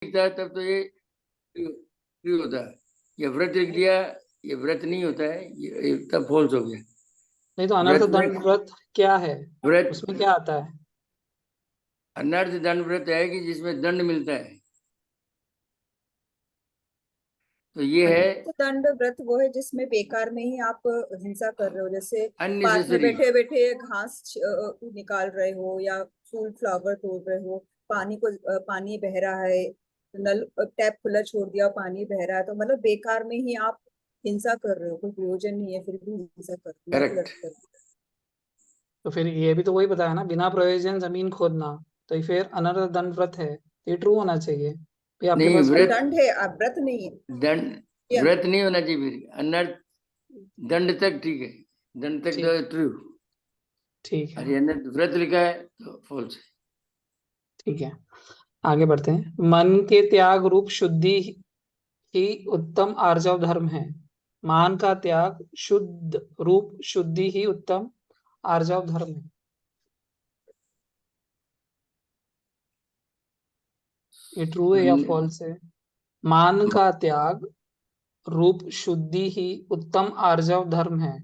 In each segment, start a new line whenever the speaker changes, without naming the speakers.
लिखता है तब तो ये ट्रू होता है। ये व्रत लिख दिया, ये व्रत नहीं होता है, ये तब फॉल्स हो गया।
नहीं तो अनर्थ
व्रत में
दंड व्रत क्या है,
व्रत
उसमें क्या आता है?
अनर्थ दंड व्रत है कि जिसमें दंड मिलता है, तो ये है
अनर्थ दंड व्रत वो है जिसमें बेकार में ही आप हिंसा कर रहे हो, जैसे पार्क में
अननेसेसरी।
बैठे बैठे घास निकाल रहे हो या फूल फ्लावर तोड़ रहे हो, पानी बह रहा है, नल टैप खुला छोड़ दिया, पानी बह रहा है, तो मतलब बेकार में ही आप हिंसा कर रहे हो, कोई प्रयोजन नहीं है, फिर भी हिंसा कर रहे हो,
करेक्ट।
व्रत कर रहे हो।
तो फिर ये भी तो वही बताया ना, बिना प्रयोजन जमीन खोदना, तो ये फिर अनर्थ दंड व्रत है, ये ट्रू होना चाहिए भाई। आपके
नहीं,
पास
वो
कोई
व्रत
दंड है, व्रत नहीं है।
दंड
या
व्रत नहीं होना चाहिए, फिर अनर्थ दंड तक ठीक है, दंड तक तो
ठीक
ट्रू।
ठीक है।
और ये अनर्थ व्रत लिखा है तो फॉल्स है।
ठीक है, आगे बढ़ते हैं। मन के त्याग रूप शुद्धि ही उत्तम आर्जव धर्म है। मान का त्याग शुद्ध रूप शुद्धि ही उत्तम आर्जव धर्म है। ये ट्रू है या
मन
फॉल्स है? मान का त्याग रूप शुद्धि ही उत्तम आर्जव धर्म है।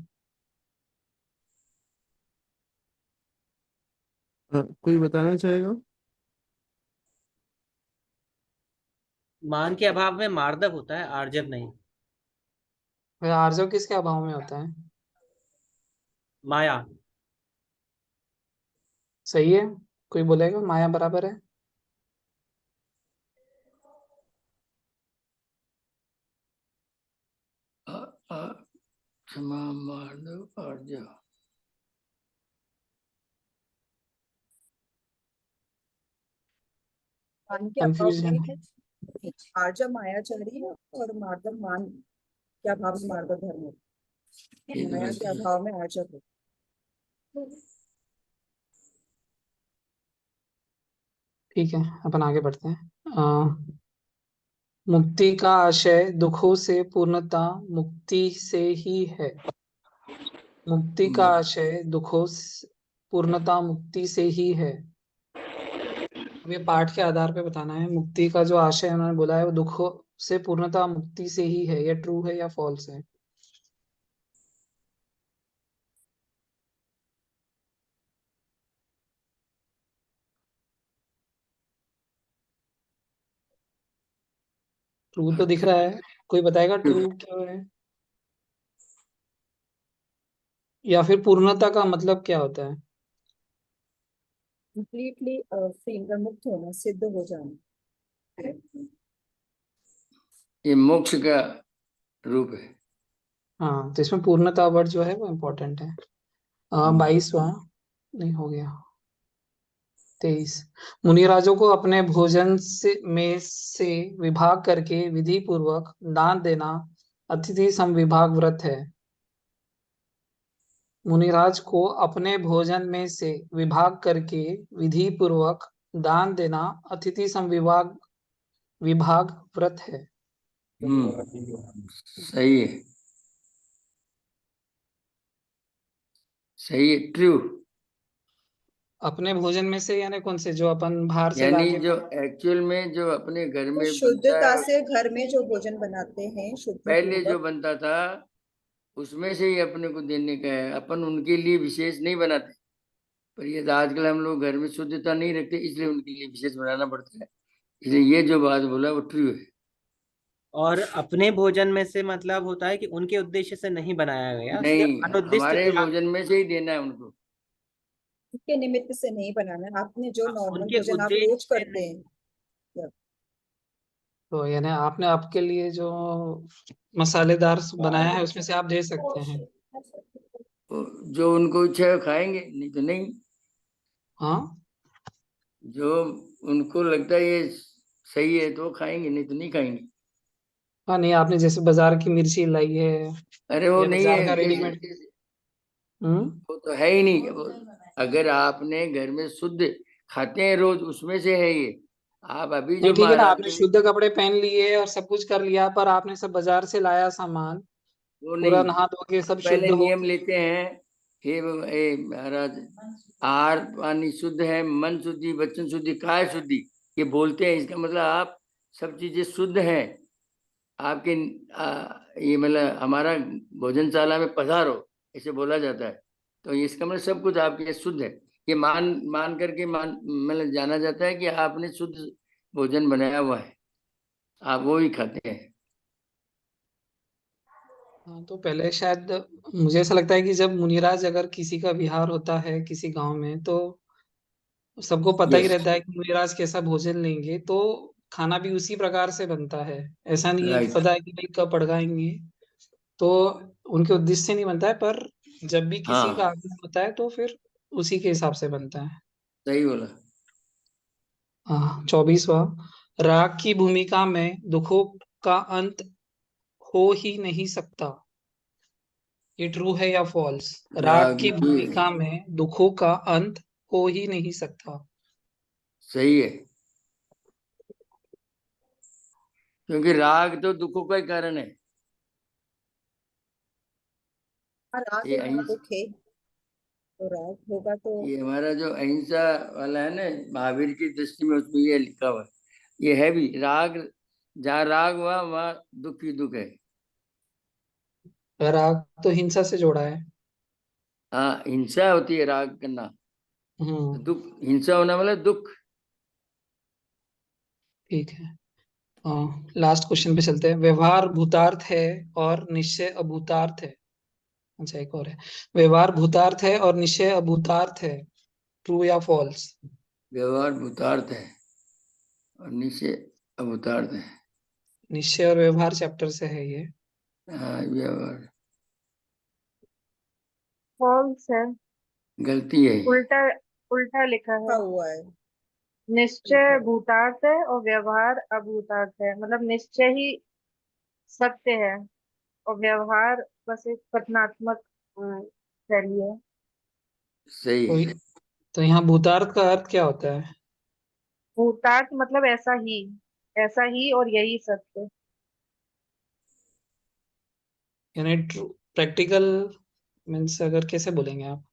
कोई बताना चाहेगा?
मान के अभाव में मार्दव होता है, आर्जव नहीं।
वह आर्जव किसके अभाव में होता है?
माया।
सही है। कोई बोलेगा माया बराबर है?
क्षमा मार्दव अर्ज।
मान के अभाव
कंफ्यूजन है।
में आर्जव मायाचारी है और मार्दव मान के अभाव में मार्दव धर्म है,
ये तो
माया के
गलती है।
अभाव में आर्जव है।
ठीक है, अपन आगे बढ़ते हैं। मुक्ति का आशय दुखों से पूर्णता मुक्ति से ही है। मुक्ति का आशय पूर्णता मुक्ति से ही है। अब ये पाठ के आधार पे बताना है, मुक्ति का जो आशय उन्होंने बोला है वो दुखों से पूर्णता मुक्ति से ही है, ये ट्रू है या फॉल्स है? ट्रू तो दिख रहा है, कोई बताएगा ट्रू क्या है? या फिर पूर्णता का मतलब क्या होता है?
कंप्लीटली फ्री, मुक्त होना, सिद्ध हो जाना।
ये मोक्ष का रूप है।
हाँ, तो इसमें पूर्णता वर्ड जो है वो इम्पोर्टेंट है। 22वां नहीं हो गया, 23। मुनिराजों को अपने भोजन से विभाग करके विधि पूर्वक दान देना अतिथि समविभाग व्रत है। मुनिराज को अपने भोजन में से विभाग करके विधि पूर्वक दान देना अतिथि समविभाग विभाग व्रत है।
सही है, सही है, ट्रू।
अपने भोजन में से यानी कौन से, जो अपन बाहर से
यानी
लाके?
जो एक्चुअल में जो अपने घर
तो
में बनता
शुद्धता
है,
से घर में जो भोजन बनाते हैं शुद्धि
पहले जो
पूर्वक,
बनता था उसमें से ही अपने को देने का है, अपन उनके लिए विशेष नहीं बनाते। पर ये तो आजकल हम लोग घर में शुद्धता नहीं रखते, इसलिए उनके लिए विशेष बनाना पड़ता है। इसलिए ये जो बात बोला वो ट्रू है।
और अपने भोजन में से मतलब होता है कि उनके उद्देश्य से नहीं बनाया गया,
नहीं,
सिर्फ अनुद्दिष्ट
हमारे
त्याग।
भोजन में से ही देना है उनको।
उसके निमित्त से नहीं बनाना, आपने जो नॉर्मल
उनके
भोजन आप
उद्देश्य
रोज
से
करते
नहीं।
हैं।
तो यानी आपने आपके लिए जो मसालेदार बनाया है उसमें से आप दे सकते हैं।
जो उनको इच्छा है वो खाएंगे, नहीं तो नहीं।
हाँ।
जो उनको लगता है ये सही है तो वो खाएंगे, नहीं तो नहीं खाएंगे।
हाँ, नहीं आपने जैसे बाजार की मिर्ची लाई है
अरे वो
या
नहीं
बाजार
है,
का रेडीमेड। हम्म।
वो तो है ही नहीं वो। अगर आपने घर में शुद्ध खाते हैं रोज, उसमें से है ये। आप अभी
नहीं
जो
ठीक है ना,
महाराज
आपने
को,
शुद्ध कपड़े पहन लिए और सब कुछ कर लिया, पर आपने सब बाजार से लाया सामान,
वो
पूरा
नहीं,
नहा धो के
हम
सब शुद्ध
पहले
हो
नियम
के।
लेते हैं। हे महाराज, आहार पानी शुद्ध है, मन शुद्धि, वचन शुद्धि, काय शुद्धि, ये बोलते हैं। इसका मतलब आप सब चीजें शुद्ध हैं आपके। ये मतलब हमारा भोजनशाला में पधारो ऐसे बोला जाता है, तो इसका मतलब सब कुछ आपके शुद्ध है। ये मान मान करके मतलब जाना जाता है कि आपने शुद्ध भोजन बनाया हुआ है, आप वो ही खाते हैं।
हाँ, तो पहले शायद मुझे ऐसा लगता है कि जब मुनिराज अगर किसी का विहार होता है किसी गांव में, तो सबको पता ही
यस,
रहता है कि मुनिराज कैसा भोजन लेंगे, तो खाना भी उसी प्रकार से बनता है। ऐसा नहीं है कि
राइट,
पता है कि भाई कब पड़काएंगे, तो उनके उद्देश्य से नहीं बनता है, पर जब भी किसी का
हाँ,
आगमन होता है तो फिर उसी के हिसाब से बनता है।
सही बोला।
हाँ, 24वां, राग की भूमिका में दुखों का अंत हो ही नहीं सकता। ये ट्रू है या फॉल्स? राग की
रागी,
भूमिका में दुखों का अंत हो ही नहीं सकता।
सही है, क्योंकि राग तो दुखों का ही कारण है।
हाँ, राग
ये
और
अहिंसा,
दुख है, तो राग होगा तो।
ये हमारा जो अहिंसा वाला है ना, महावीर की दृष्टि में उसमें ये लिखा हुआ है। ये है भी राग, जहाँ राग हुआ वहाँ दुख ही दुख है।
राग तो हिंसा से जोड़ा है।
हाँ, हिंसा होती है राग करना, तो
हम्म।
दुख, हिंसा होना मतलब दुख।
ठीक है। लास्ट क्वेश्चन पे चलते हैं। व्यवहार भूतार्थ है और निश्चय अभूतार्थ है। अच्छा, एक और है। व्यवहार भूतार्थ है और निश्चय अभूतार्थ है। ट्रू या फॉल्स?
व्यवहार भूतार्थ है और निश्चय अभूतार्थ है।
निश्चय और व्यवहार चैप्टर से है ये।
हाँ, व्यवहार
फॉल्स है।
गलती है।
उल्टा, उल्टा लिखा
लिखा
है।
हुआ है, लिखा
निश्चय
है।
भूतार्थ है और व्यवहार अभूतार्थ है, मतलब निश्चय ही सत्य है और व्यवहार बस एक कथनात्मक शैली है।
सही
तो
है।
तो यहाँ भूतार्थ का अर्थ क्या होता है?
भूतार्थ मतलब ऐसा ही और यही सत्य।
यानी ट्रू प्रैक्टिकल मीन्स अगर कैसे बोलेंगे आप?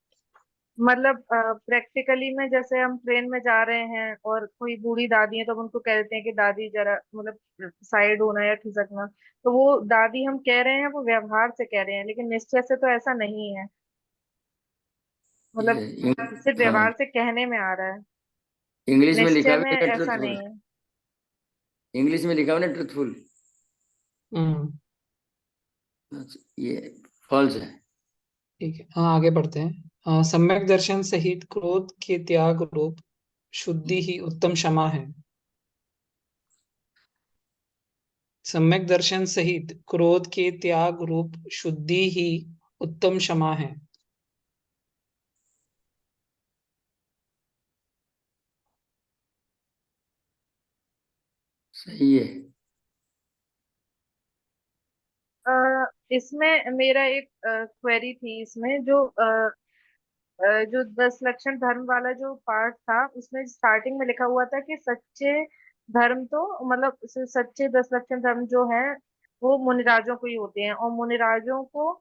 मतलब प्रैक्टिकली में जैसे हम ट्रेन में जा रहे हैं और कोई बूढ़ी दादी है तो हम उनको कहते हैं कि दादी जरा मतलब साइड होना या खिसकना, तो वो दादी हम कह रहे हैं वो व्यवहार से कह रहे हैं, लेकिन निश्चय से तो ऐसा नहीं है। मतलब
ये
सिर्फ
हाँ,
व्यवहार से कहने में आ रहा है,
इंग्लिश में लिखा
निश्चय
हुआ
में
है
ऐसा
ट्रुथफुल।
नहीं है।
इंग्लिश में लिखा हुआ है ट्रुथफुल।
हम्म।
ये फॉल्स है।
ठीक है, हाँ आगे बढ़ते हैं। सम्यक दर्शन सहित क्रोध के त्याग रूप शुद्धि ही उत्तम क्षमा है। सम्यक दर्शन सहित क्रोध के त्याग रूप शुद्धि ही उत्तम क्षमा है।
सही है।
इसमें मेरा एक क्वेरी थी इसमें, जो 10 लक्षण धर्म वाला जो पार्ट था उसमें स्टार्टिंग में लिखा हुआ था कि सच्चे धर्म तो मतलब सच्चे 10 लक्षण धर्म जो है वो मुनिराजों को ही होते हैं, और मुनिराजों को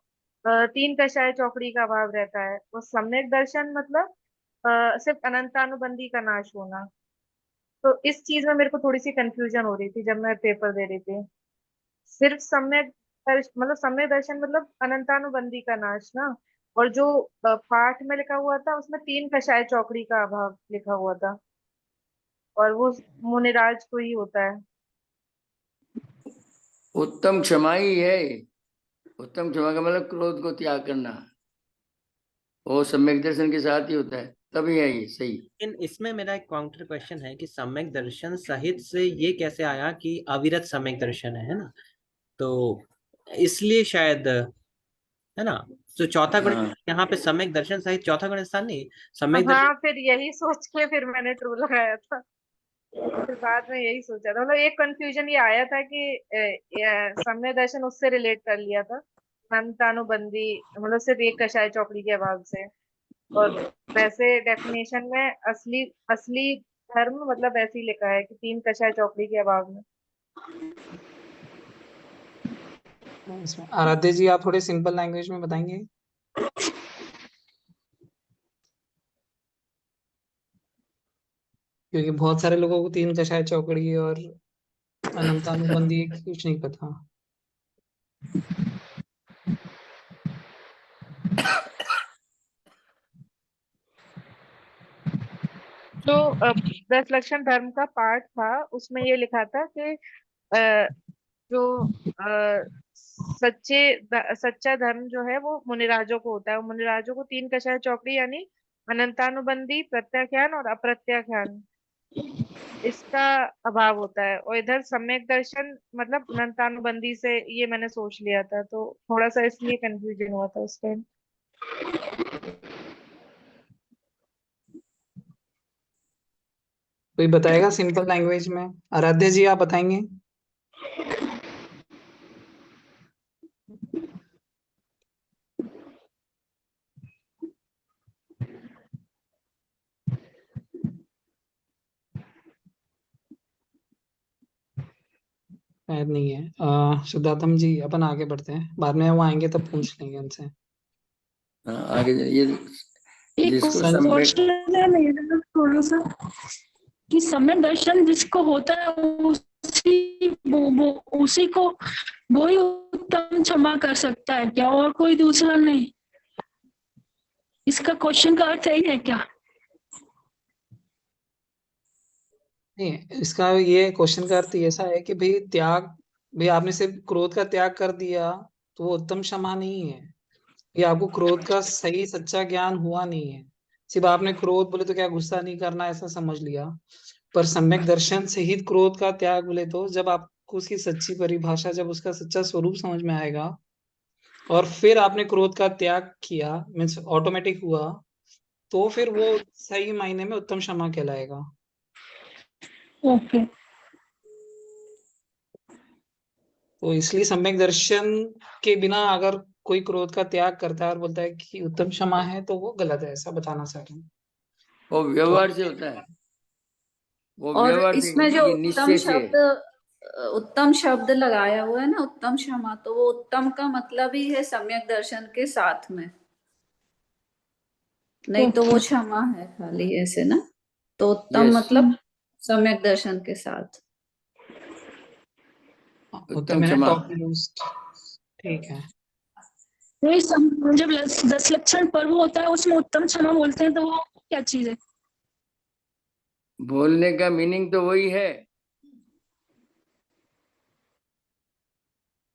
3 कषाय चौकड़ी का अभाव रहता है। वो सम्यक दर्शन मतलब सिर्फ अनंतानुबंधी का नाश होना। तो इस चीज में मेरे को थोड़ी सी कंफ्यूजन हो रही थी जब मैं पेपर दे रही थी। सिर्फ मतलब सम्यक दर्शन मतलब अनंतानुबंधी का नाश ना, और जो पाठ में लिखा हुआ था उसमें 3 कषाय चौकड़ी का अभाव लिखा हुआ था, और वो मुनिराज को ही होता है।
उत्तम क्षमा ही है। उत्तम क्षमा का मतलब क्रोध को त्याग करना, वो सम्यक दर्शन के साथ ही होता है, तभी है ये सही।
लेकिन इसमें मेरा एक काउंटर क्वेश्चन है कि सम्यक दर्शन सहित से ये कैसे आया कि अविरत सम्यक दर्शन है ना? तो इसलिए शायद, है ना? तो चौथा गुण
हाँ,
यहाँ पे सम्यक दर्शन सहित चौथा गुण स्थान नहीं, सम्यक दर्शन।
हाँ, फिर यही सोच के फिर मैंने ट्रू लगाया था। फिर बाद में यही सोचा था, मतलब एक कंफ्यूजन ये आया था कि सम्यक दर्शन उससे रिलेट कर लिया था, अनंतानुबंधी मतलब सिर्फ एक कषाय चौकड़ी के अभाव से। और वैसे डेफिनेशन में असली असली धर्म मतलब ऐसे ही लिखा है कि 3 कषाय चौकड़ी के अभाव में।
इसमें आराध्य जी आप थोड़े सिंपल लैंग्वेज में बताएंगे, क्योंकि बहुत सारे लोगों को 3 कषाय चौकड़ी और अनंतानुबंधी कुछ नहीं पता।
जो 10 लक्षण धर्म का पाठ था उसमें ये लिखा था कि अ, जो सच्चा धर्म जो है वो मुनिराजों को होता है। मुनिराजों को 3 कषाय चौकड़ी यानी अनंतानुबंधी, प्रत्याख्यान और अप्रत्याख्यान, इसका अभाव होता है। और इधर सम्यक दर्शन मतलब अनंतानुबंधी से ये मैंने सोच लिया था, तो थोड़ा सा इसलिए कंफ्यूजन हुआ था उस टाइम।
कोई बताएगा सिंपल लैंग्वेज में? आराध्या जी, आप बताएंगे? शायद नहीं है। शुद्धात्म जी, अपन आगे बढ़ते हैं, बाद में वो आएंगे तब पूछ लेंगे उनसे।
हाँ, आगे ये
एक
जिसको
सं-
सम्यक
क्वेश्चन है मेरा थोड़ा सा कि सम्यक दर्शन जिसको होता है वो उसी को वो ही उत्तम क्षमा कर सकता है क्या, और कोई दूसरा नहीं? इसका क्वेश्चन का अर्थ यही है क्या?
नहीं, इसका ये क्वेश्चन का अर्थ ऐसा है कि भाई त्याग, भाई आपने सिर्फ क्रोध का त्याग कर दिया तो वो उत्तम क्षमा नहीं है। ये आपको क्रोध का सही सच्चा ज्ञान हुआ नहीं है। सिर्फ आपने क्रोध बोले तो क्या गुस्सा नहीं करना ऐसा समझ लिया, पर सम्यक दर्शन सहित क्रोध का त्याग बोले तो जब आपको उसकी सच्ची परिभाषा, जब उसका सच्चा स्वरूप समझ में आएगा और फिर आपने क्रोध का त्याग किया, मीन्स ऑटोमेटिक हुआ, तो फिर वो सही मायने में उत्तम क्षमा कहलाएगा।
ओके।
तो इसलिए सम्यक दर्शन के बिना अगर कोई क्रोध का त्याग करता है और बोलता है कि उत्तम क्षमा है तो वो गलत है, ऐसा बताना चाह रहे हैं।
वो
तो
व्यवहार से होता है, वो
और
व्यवहार से,
इसमें जो
ये
उत्तम
निश्चय से।
शब्द उत्तम शब्द लगाया हुआ है ना, उत्तम क्षमा, तो वो उत्तम का मतलब ही है सम्यक दर्शन के साथ में, नहीं तो वो
ओके।
क्षमा है खाली ऐसे ना। तो उत्तम
यस,
मतलब सम्यक दर्शन के साथ।
उत्तम
उत्तम
है ना,
क्षमा।
Top most. ठीक है।
वही जब 10 लक्षण पर्व होता है उसमें उत्तम क्षमा बोलते हैं, तो वो क्या चीज है?
बोलने का मीनिंग तो वही है,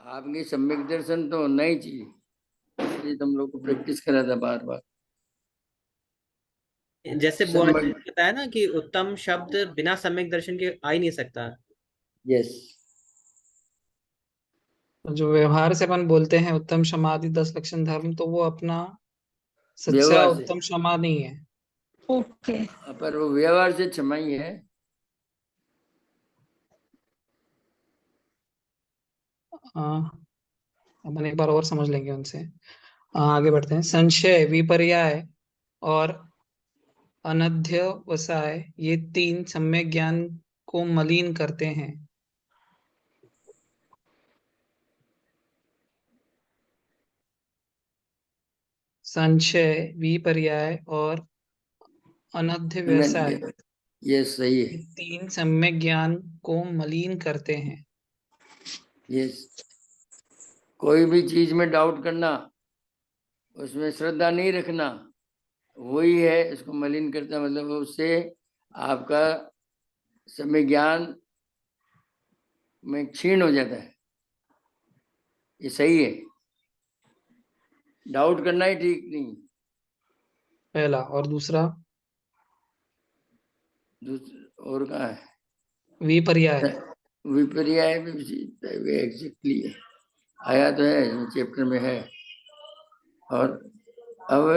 आपकी सम्यक दर्शन तो होना ही चाहिए, इसलिए तुम लोग को प्रैक्टिस करा था बार बार।
जैसे बुआ जी ने
सम्यक,
बताया ना कि उत्तम शब्द बिना सम्यक दर्शन के आ ही नहीं सकता।
यस,
जो व्यवहार से अपन बोलते हैं उत्तम क्षमा आदि 10 लक्षण धर्म, तो वो अपना सच्चा
व्यवहार से।
उत्तम क्षमा नहीं है।
ओके।
पर वो व्यवहार से क्षमा ही है।
अपन एक बार और समझ लेंगे उनसे। आगे बढ़ते हैं। संशय, विपर्याय और अनध्यवसाय, ये 3 सम्यक ज्ञान को मलिन करते हैं। संशय, विपर्याय और अनध्यवसाय,
ये सही
ये
है।
3 सम्यक ज्ञान को मलिन करते हैं।
ये कोई भी चीज में डाउट करना, उसमें श्रद्धा नहीं रखना, वही है इसको मलिन करता, मतलब उससे आपका समय ज्ञान में क्षीण हो जाता है। ये सही है, डाउट करना ही ठीक नहीं।
पहला। और दूसरा
और कहाँ है?
विपर्याय।
विपर्याय भी एग्जैक्टली है, आया तो है चैप्टर में है। और अब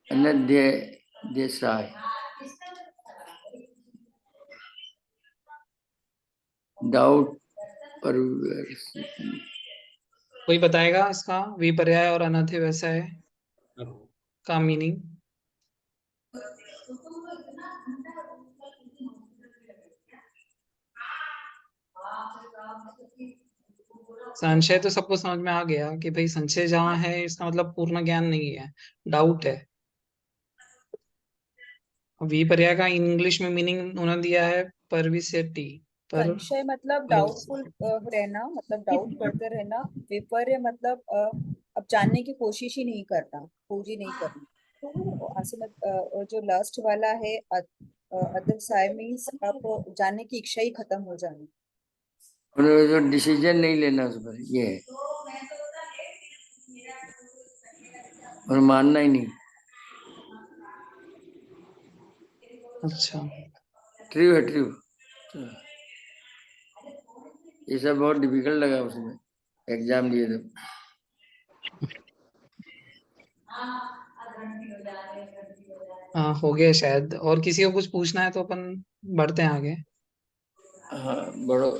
अनध्यवसाय, डाउट पर
कोई बताएगा इसका विपर्याय और अनध्यवसाय का मीनिंग? संशय तो सबको समझ में आ गया कि भाई संशय जहाँ है इसका मतलब पूर्ण ज्ञान नहीं है, डाउट है। विपर्या का इंग्लिश में मीनिंग उन्होंने दिया है परविशति पर
संशय मतलब डाउटफुल रहना, मतलब डाउट करते रहना। विपर्य मतलब अब जानने की कोशिश ही नहीं करना, खोज ही नहीं करना। तो जो लास्ट वाला है अदरसाय मीन्स आप जानने की इच्छा ही खत्म हो जानी।
और जो डिसीजन नहीं लेना उस पर, ये है। और मानना ही नहीं।
अच्छा।
ट्रू है, ट्रू। ये सब बहुत डिफिकल्ट लगा उसमें, एग्जाम दिए तो।
हाँ, हो गया शायद। और किसी को कुछ पूछना है तो अपन बढ़ते हैं आगे।
हाँ, बड़ो।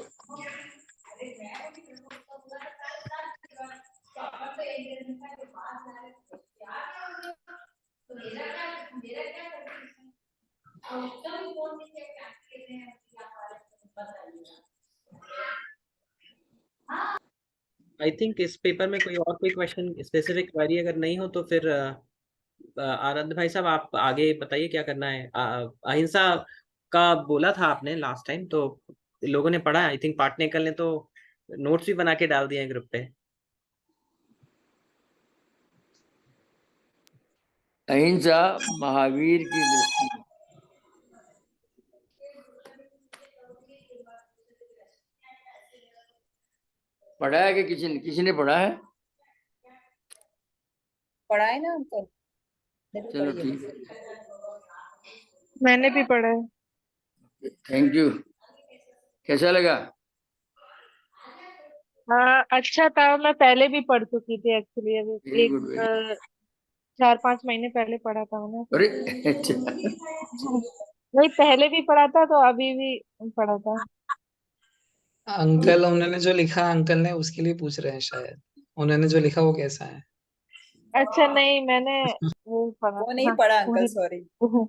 आई थिंक इस पेपर में कोई और कोई क्वेश्चन स्पेसिफिक क्वेरी अगर नहीं हो तो फिर आनंद भाई साहब आप आगे बताइए क्या करना है। अहिंसा का बोला था आपने लास्ट टाइम, तो लोगों ने पढ़ा। आई थिंक पाटनेकर ने तो नोट्स भी बना के डाल दिए हैं ग्रुप पे।
अहिंसा महावीर की दृष्टि में। पढ़ा है कि किसी ने पढ़ा है?
पढ़ा है ना अंकल, मैंने भी
चलो
पढ़ी है।
ठीक है,
मैंने भी पढ़ा है।
Thank you. कैसा लगा?
हाँ, अच्छा था। मैं पहले भी पढ़ चुकी थी एक्चुअली। अभी
वेरी
एक
गुड, वेरी।
4-5 महीने पहले पढ़ा था मैंने।
अरे अच्छा।
नहीं, पहले भी पढ़ा था तो अभी भी पढ़ा था।
अंकल, उन्होंने जो लिखा, अंकल ने उसके लिए पूछ रहे हैं शायद। उन्होंने जो लिखा वो कैसा है?
अच्छा, नहीं, मैंने वो पढ़ा
वो
था।
नहीं
हाँ,
पढ़ा अंकल,
वही।
सॉरी।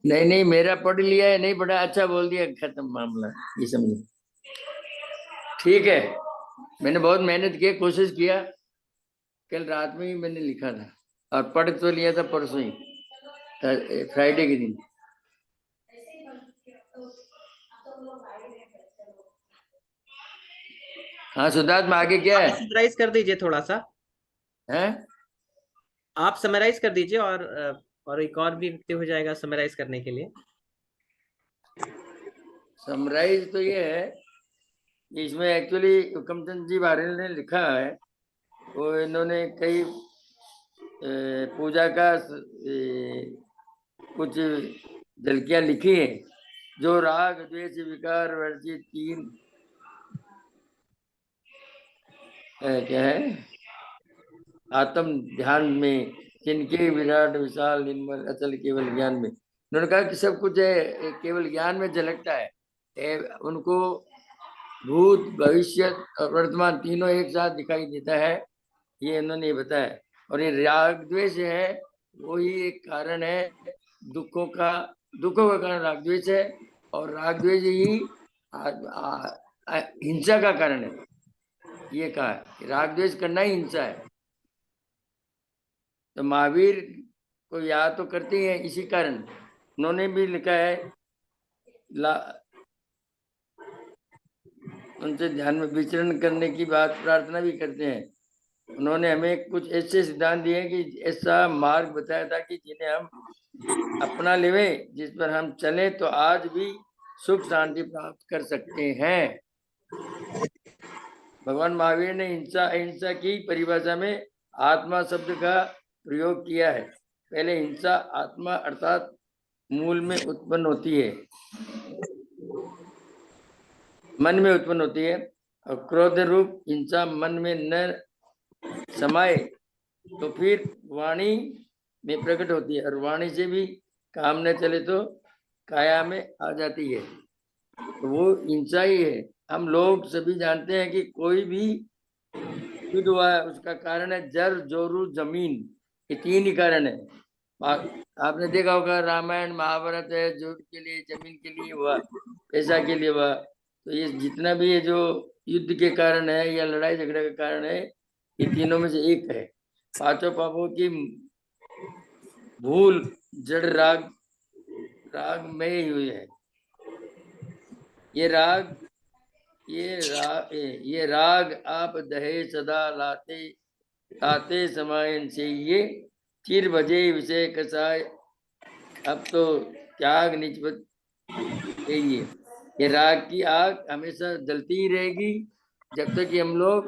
नहीं नहीं, मेरा पढ़ लिया है, नहीं पढ़ा, अच्छा बोल दिया, खत्म मामला, ये समझो। ठीक है, मैंने बहुत मेहनत की, कोशिश किया। कल रात में ही मैंने लिखा था और पढ़ तो लिया था परसों ही, फ्राइडे के दिन। हाँ सिद्धार्थ, में आगे क्या है?
समराइज कर दीजिए थोड़ा सा।
हैं?
आप समराइज कर दीजिए, और एक और भी व्यक्ति हो जाएगा समराइज करने के लिए।
समराइज तो ये है कि इसमें एक्चुअली हुकमचंद जी बारेल ने लिखा है, वो इन्होंने कई पूजा का कुछ झलकियां लिखी हैं, जो राग द्वेष विकार वर्जित तीन क्या है, आत्म ध्यान में जिनके विराट विशाल निर्मल अचल केवल ज्ञान में। उन्होंने कहा कि सब कुछ है केवल ज्ञान में झलकता है। उनको भूत भविष्य और वर्तमान तीनों एक साथ दिखाई देता है, ये इन्होंने बताया। और ये राग द्वेष है, वही एक कारण है दुखों का कारण राग द्वेष है, और राग द्वेष ही हिंसा का कारण है। ये कहा है राग द्वेष करना ही हिंसा है। तो महावीर को याद तो करते हैं, इसी कारण उन्होंने भी लिखा है, उनसे ध्यान में विचरण करने की बात प्रार्थना भी करते हैं। उन्होंने हमें कुछ ऐसे सिद्धांत दिए कि ऐसा मार्ग बताया था कि जिन्हें हम अपना लेवे, जिस पर हम चले तो आज भी सुख शांति प्राप्त कर सकते हैं। भगवान महावीर ने हिंसा अहिंसा की परिभाषा में आत्मा शब्द का प्रयोग किया है। पहले हिंसा आत्मा अर्थात मूल में उत्पन्न होती है, मन में उत्पन्न होती है, और क्रोध रूप हिंसा मन में न समाये तो फिर वाणी में प्रकट होती है, और वाणी से भी काम न चले तो काया में आ जाती है। तो वो हिंसा ही है। हम लोग सभी जानते हैं कि कोई भी युद्ध हुआ है, उसका कारण है जर जोरू जमीन, ये तीन ही कारण है। आपने देखा होगा रामायण महाभारत है, जोर के लिए, जमीन के लिए हुआ, पैसा के लिए हुआ। तो ये जितना भी है जो युद्ध के कारण है या लड़ाई झगड़े के कारण है, ये तीनों में से एक है। पांचों पापों की भूल जड़ राग में ही हुई है। ये राग ये राग आप दहे सदा लाते आते समायन से ये चिर भजे विषय कसाय अब तो त्याग निजपत चाहिए। ये राग की आग हमेशा जलती ही रहेगी जब तक कि हम लोग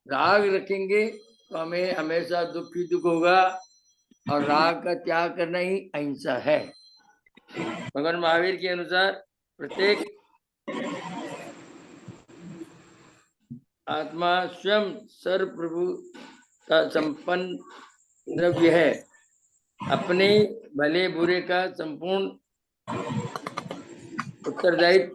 राग रखेंगे तो हमें हमेशा दुख ही दुख होगा, और राग का त्याग करना ही अहिंसा है। भगवान महावीर के अनुसार प्रत्येक आत्मा स्वयं सर्व प्रभु का संपन्न द्रव्य है। अपने भले बुरे का संपूर्ण उत्तरदायित्व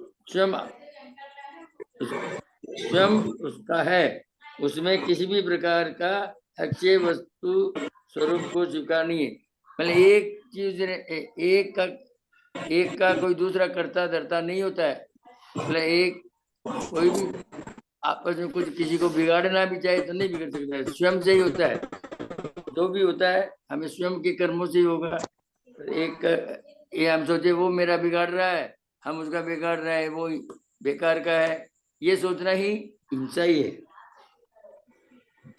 स्वयं उसका है। उसमें किसी भी प्रकार का अक्षय वस्तु स्वरूप को स्वीकार नहीं है। मतलब एक चीज एक का कोई दूसरा करता धरता नहीं होता है। मतलब एक कोई भी आपस में कुछ किसी को बिगाड़ना भी चाहे तो नहीं बिगड़ सकता है, स्वयं से ही होता है। जो भी होता है हमें स्वयं के कर्मों से ही होगा। एक ये हम सोचे वो मेरा बिगाड़ रहा है, हम उसका बिगाड़ रहा है, वो बेकार का है, ये सोचना ही हिंसा ही है।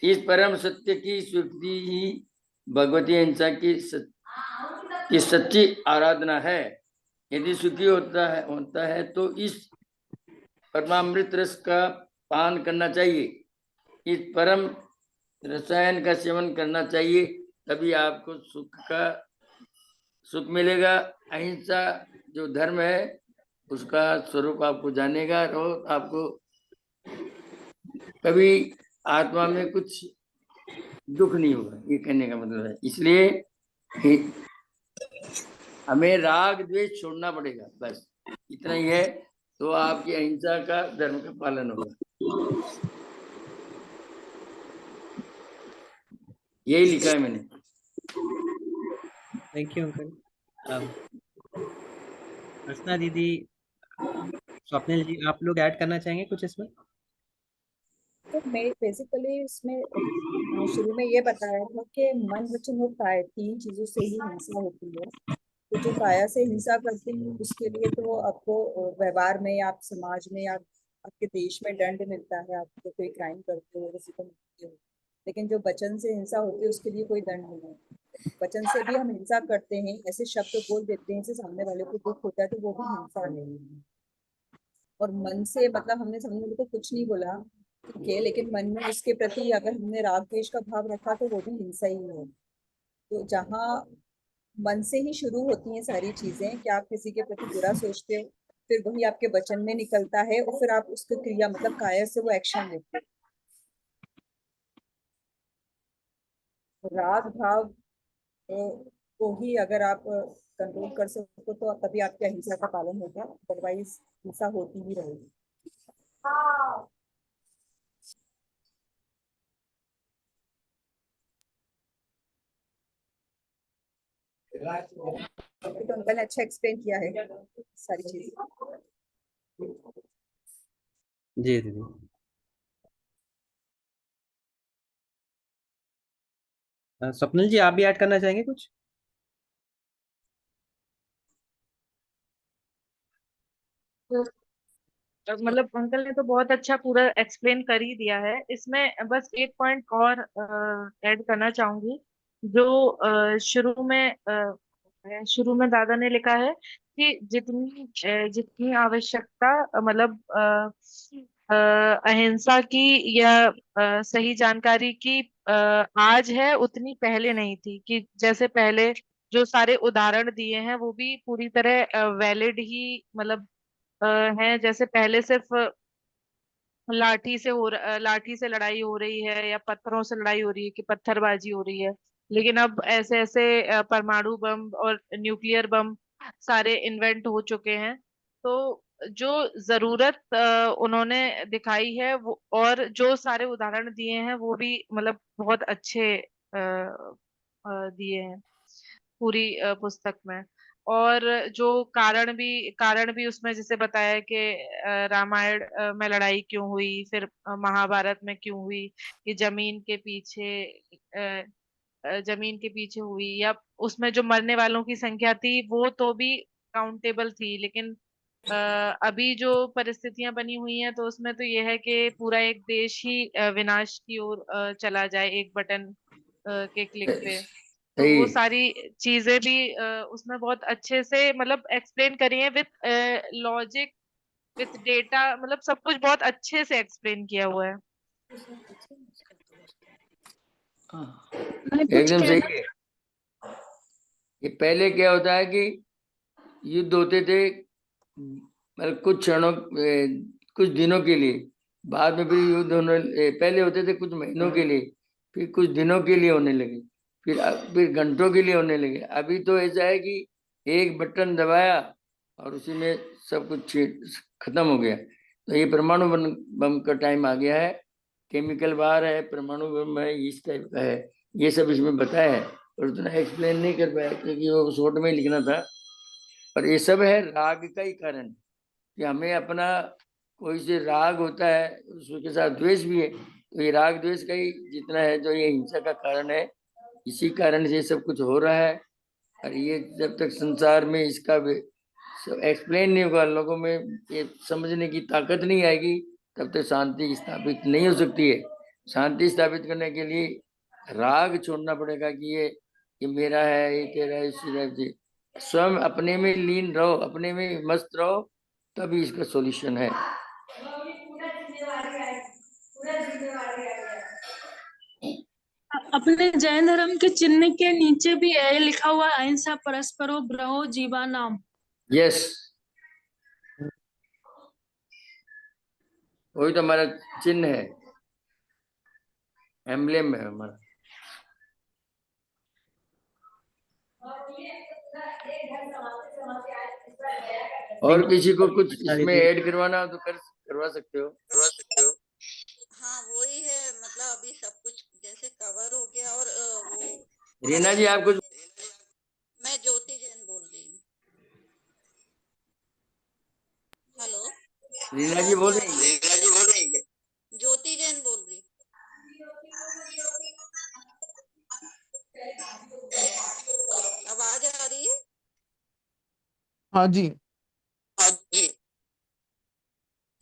इस परम सत्य की स्वीकृति ही भगवती हिंसा की सच्ची आराधना है। यदि सुखी होता है तो इस परमामृत रस का पान करना चाहिए, इस परम रसायन का सेवन करना चाहिए, तभी आपको सुख मिलेगा। अहिंसा जो धर्म है उसका स्वरूप आपको जानेगा और आपको कभी आत्मा में कुछ दुख नहीं होगा, ये कहने का मतलब है। इसलिए हमें राग द्वेष छोड़ना पड़ेगा, बस इतना ही है, तो आपकी अहिंसा का धर्म का पालन होगा। यही लिखा है मैंने।
Thank you uncle. अर्चना दीदी, स्वप्निल जी, आप लोग ऐड करना चाहेंगे कुछ इसमें?
तो मैं बेसिकली इसमें शुरू में ये बताया था कि मन वचन और काया 3 चीजों से ही हिंसा होती है। तो जो काया से हिंसा करते हैं उसके लिए तो आपको व्यवहार में या आप समाज में या आपके देश में दंड मिलता है, आपको कोई क्राइम करते हो किसी को मारते हो। लेकिन जो वचन से हिंसा होती है उसके लिए कोई दंड नहीं है। वचन से भी हम हिंसा करते हैं, ऐसे शब्द बोल देते हैं जिससे सामने वाले को दुख होता है, तो वो भी हिंसा नहीं है। और मन से मतलब हमने सामने वाले को कुछ नहीं बोला, ठीक है, लेकिन मन में उसके प्रति अगर हमने राग द्वेष का भाव रखा तो वो भी हिंसा ही है। तो जहाँ मन से ही शुरू होती हैं सारी चीजें कि आप किसी के प्रति बुरा सोचते हो, फिर वही आपके वचन में निकलता है और फिर आप उसकी क्रिया मतलब काया से वो एक्शन लेते हो। राग भाव को ही अगर आप कंट्रोल कर सको तो तभी आपकी अहिंसा का पालन होगा, अदरवाइज हिंसा होती ही रहेगी। तो अंकल ने अच्छा एक्सप्लेन किया है सारी चीजें।
जी दीदी। स्वप्निल जी, आप भी ऐड करना चाहेंगे कुछ?
मतलब अंकल ने तो बहुत अच्छा पूरा एक्सप्लेन कर ही दिया है। इसमें बस एक पॉइंट और ऐड करना चाहूंगी। जो शुरू में दादा ने लिखा है कि जितनी आवश्यकता मतलब अहिंसा की या सही जानकारी की आज है, उतनी पहले नहीं थी। कि जैसे पहले जो सारे उदाहरण दिए हैं वो भी पूरी तरह वैलिड ही मतलब अ, हैं। जैसे पहले सिर्फ लाठी से लड़ाई हो रही है या पत्थरों से लड़ाई हो रही है कि पत्थरबाजी हो रही है, लेकिन अब ऐसे ऐसे परमाणु बम और न्यूक्लियर बम सारे इन्वेंट हो चुके हैं। तो जो जरूरत उन्होंने दिखाई है वो और जो सारे उदाहरण दिए हैं वो भी मतलब बहुत अच्छे दिए हैं पूरी पुस्तक में। और जो कारण भी उसमें जैसे बताया है कि रामायण में लड़ाई क्यों हुई, फिर महाभारत में क्यों हुई, कि जमीन के पीछे हुई, या उसमें जो मरने वालों की संख्या थी वो तो भी काउंटेबल थी, लेकिन अभी जो परिस्थितियां बनी हुई हैं तो उसमें तो ये है कि पूरा एक देश ही विनाश की ओर चला जाए एक बटन के क्लिक पे। तो
सही
वो
है।
सारी चीजें भी उसमें बहुत अच्छे से मतलब एक्सप्लेन करी है विथ लॉजिक, विथ डेटा, मतलब सब कुछ बहुत अच्छे से एक्सप्लेन किया हुआ है।
हाँ,
मैं कुछ
एकदम
कहना
सही है। ये पहले क्या होता है कि युद्ध होते थे, मतलब कुछ क्षणों कुछ दिनों के लिए, बाद में फिर युद्ध होने पहले होते थे कुछ महीनों के लिए, फिर कुछ दिनों के लिए होने लगे, फिर घंटों के लिए होने लगे। अभी तो ऐसा है कि एक बटन दबाया और उसी में सब कुछ खत्म हो गया। तो ये परमाणु बम का टाइम आ गया है। केमिकल बाहर है, परमाणु बम है, इस टाइप का है। ये सब इसमें बताया है, और उतना एक्सप्लेन नहीं कर पाया क्योंकि वो शॉर्ट में लिखना था। पर ये सब है राग का ही कारण, कि हमें अपना कोई से राग होता है, उसके साथ द्वेष भी है। तो ये राग द्वेष का ही जितना है जो ये हिंसा का कारण है, इसी कारण से सब कुछ हो रहा है। और ये जब तक संसार में इसका एक्सप्लेन नहीं होगा, लोगों में ये समझने की ताकत नहीं आएगी, तब तक शांति स्थापित नहीं हो सकती है। शांति स्थापित करने के लिए राग छोड़ना पड़ेगा कि ये मेरा है, ये तेरा है, इसी तरह से स्वयं अपने में लीन रहो, अपने में मस्त रहो, तभी इसका सॉल्यूशन है।
अपने जैन धर्म के चिन्ह के नीचे भी है लिखा हुआ है, अहिंसा परस्परो ब्रहो जीवा नाम।
यस, वही तो हमारा चिन्ह है, एम्ब्लेम है हमारा। और किसी को कुछ इसमें ऐड करवाना हो तो करवा सकते हो।
हाँ वही है, मतलब अभी सब कुछ जैसे कवर हो गया। और वो
रीना जी, आप कुछ।
मैं ज्योति जैन बोल रही हूँ। हेलो,
रीना जी
आवाज
बोल
नहीं आ
रही
रही
है।
है? ज्योति जैन बोल रही। आवाज आ रही है?
हाँ जी।
हाँ जी।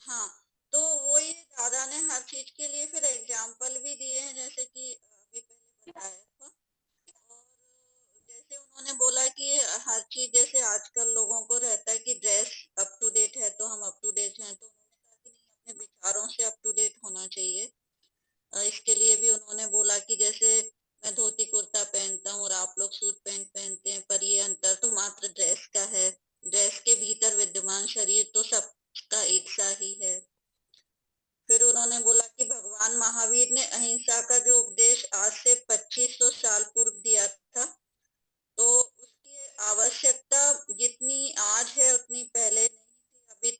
हाँ, तो वही दादा ने हर चीज के लिए फिर एग्जाम्पल भी दिए हैं, जैसे कि अभी पहले बताया था। और जैसे उन्होंने बोला कि हर चीज, जैसे आजकल लोगों को रहता है कि ड्रेस अप टू डेट है तो हम अप टू डेट हैं, तो उन्होंने कहा कि नहीं, अपने विचारों से अप टू डेट होना चाहिए। इसके लिए भी उन्होंने बोला कि जैसे मैं धोती कुर्ता पहनता हूँ और आप लोग सूट पैंट पहनते हैं, पर ये अंतर तो मात्र ड्रेस का है। ड्रेस के भीतर विद्यमान शरीर तो सबका एक सा ही है। फिर उन्होंने बोला कि भगवान महावीर ने अहिंसा का जो उपदेश आज से 2500 साल पूर्व दिया था, तो उसकी आवश्यकता जितनी आज है उतनी पहले नहीं थी। अभी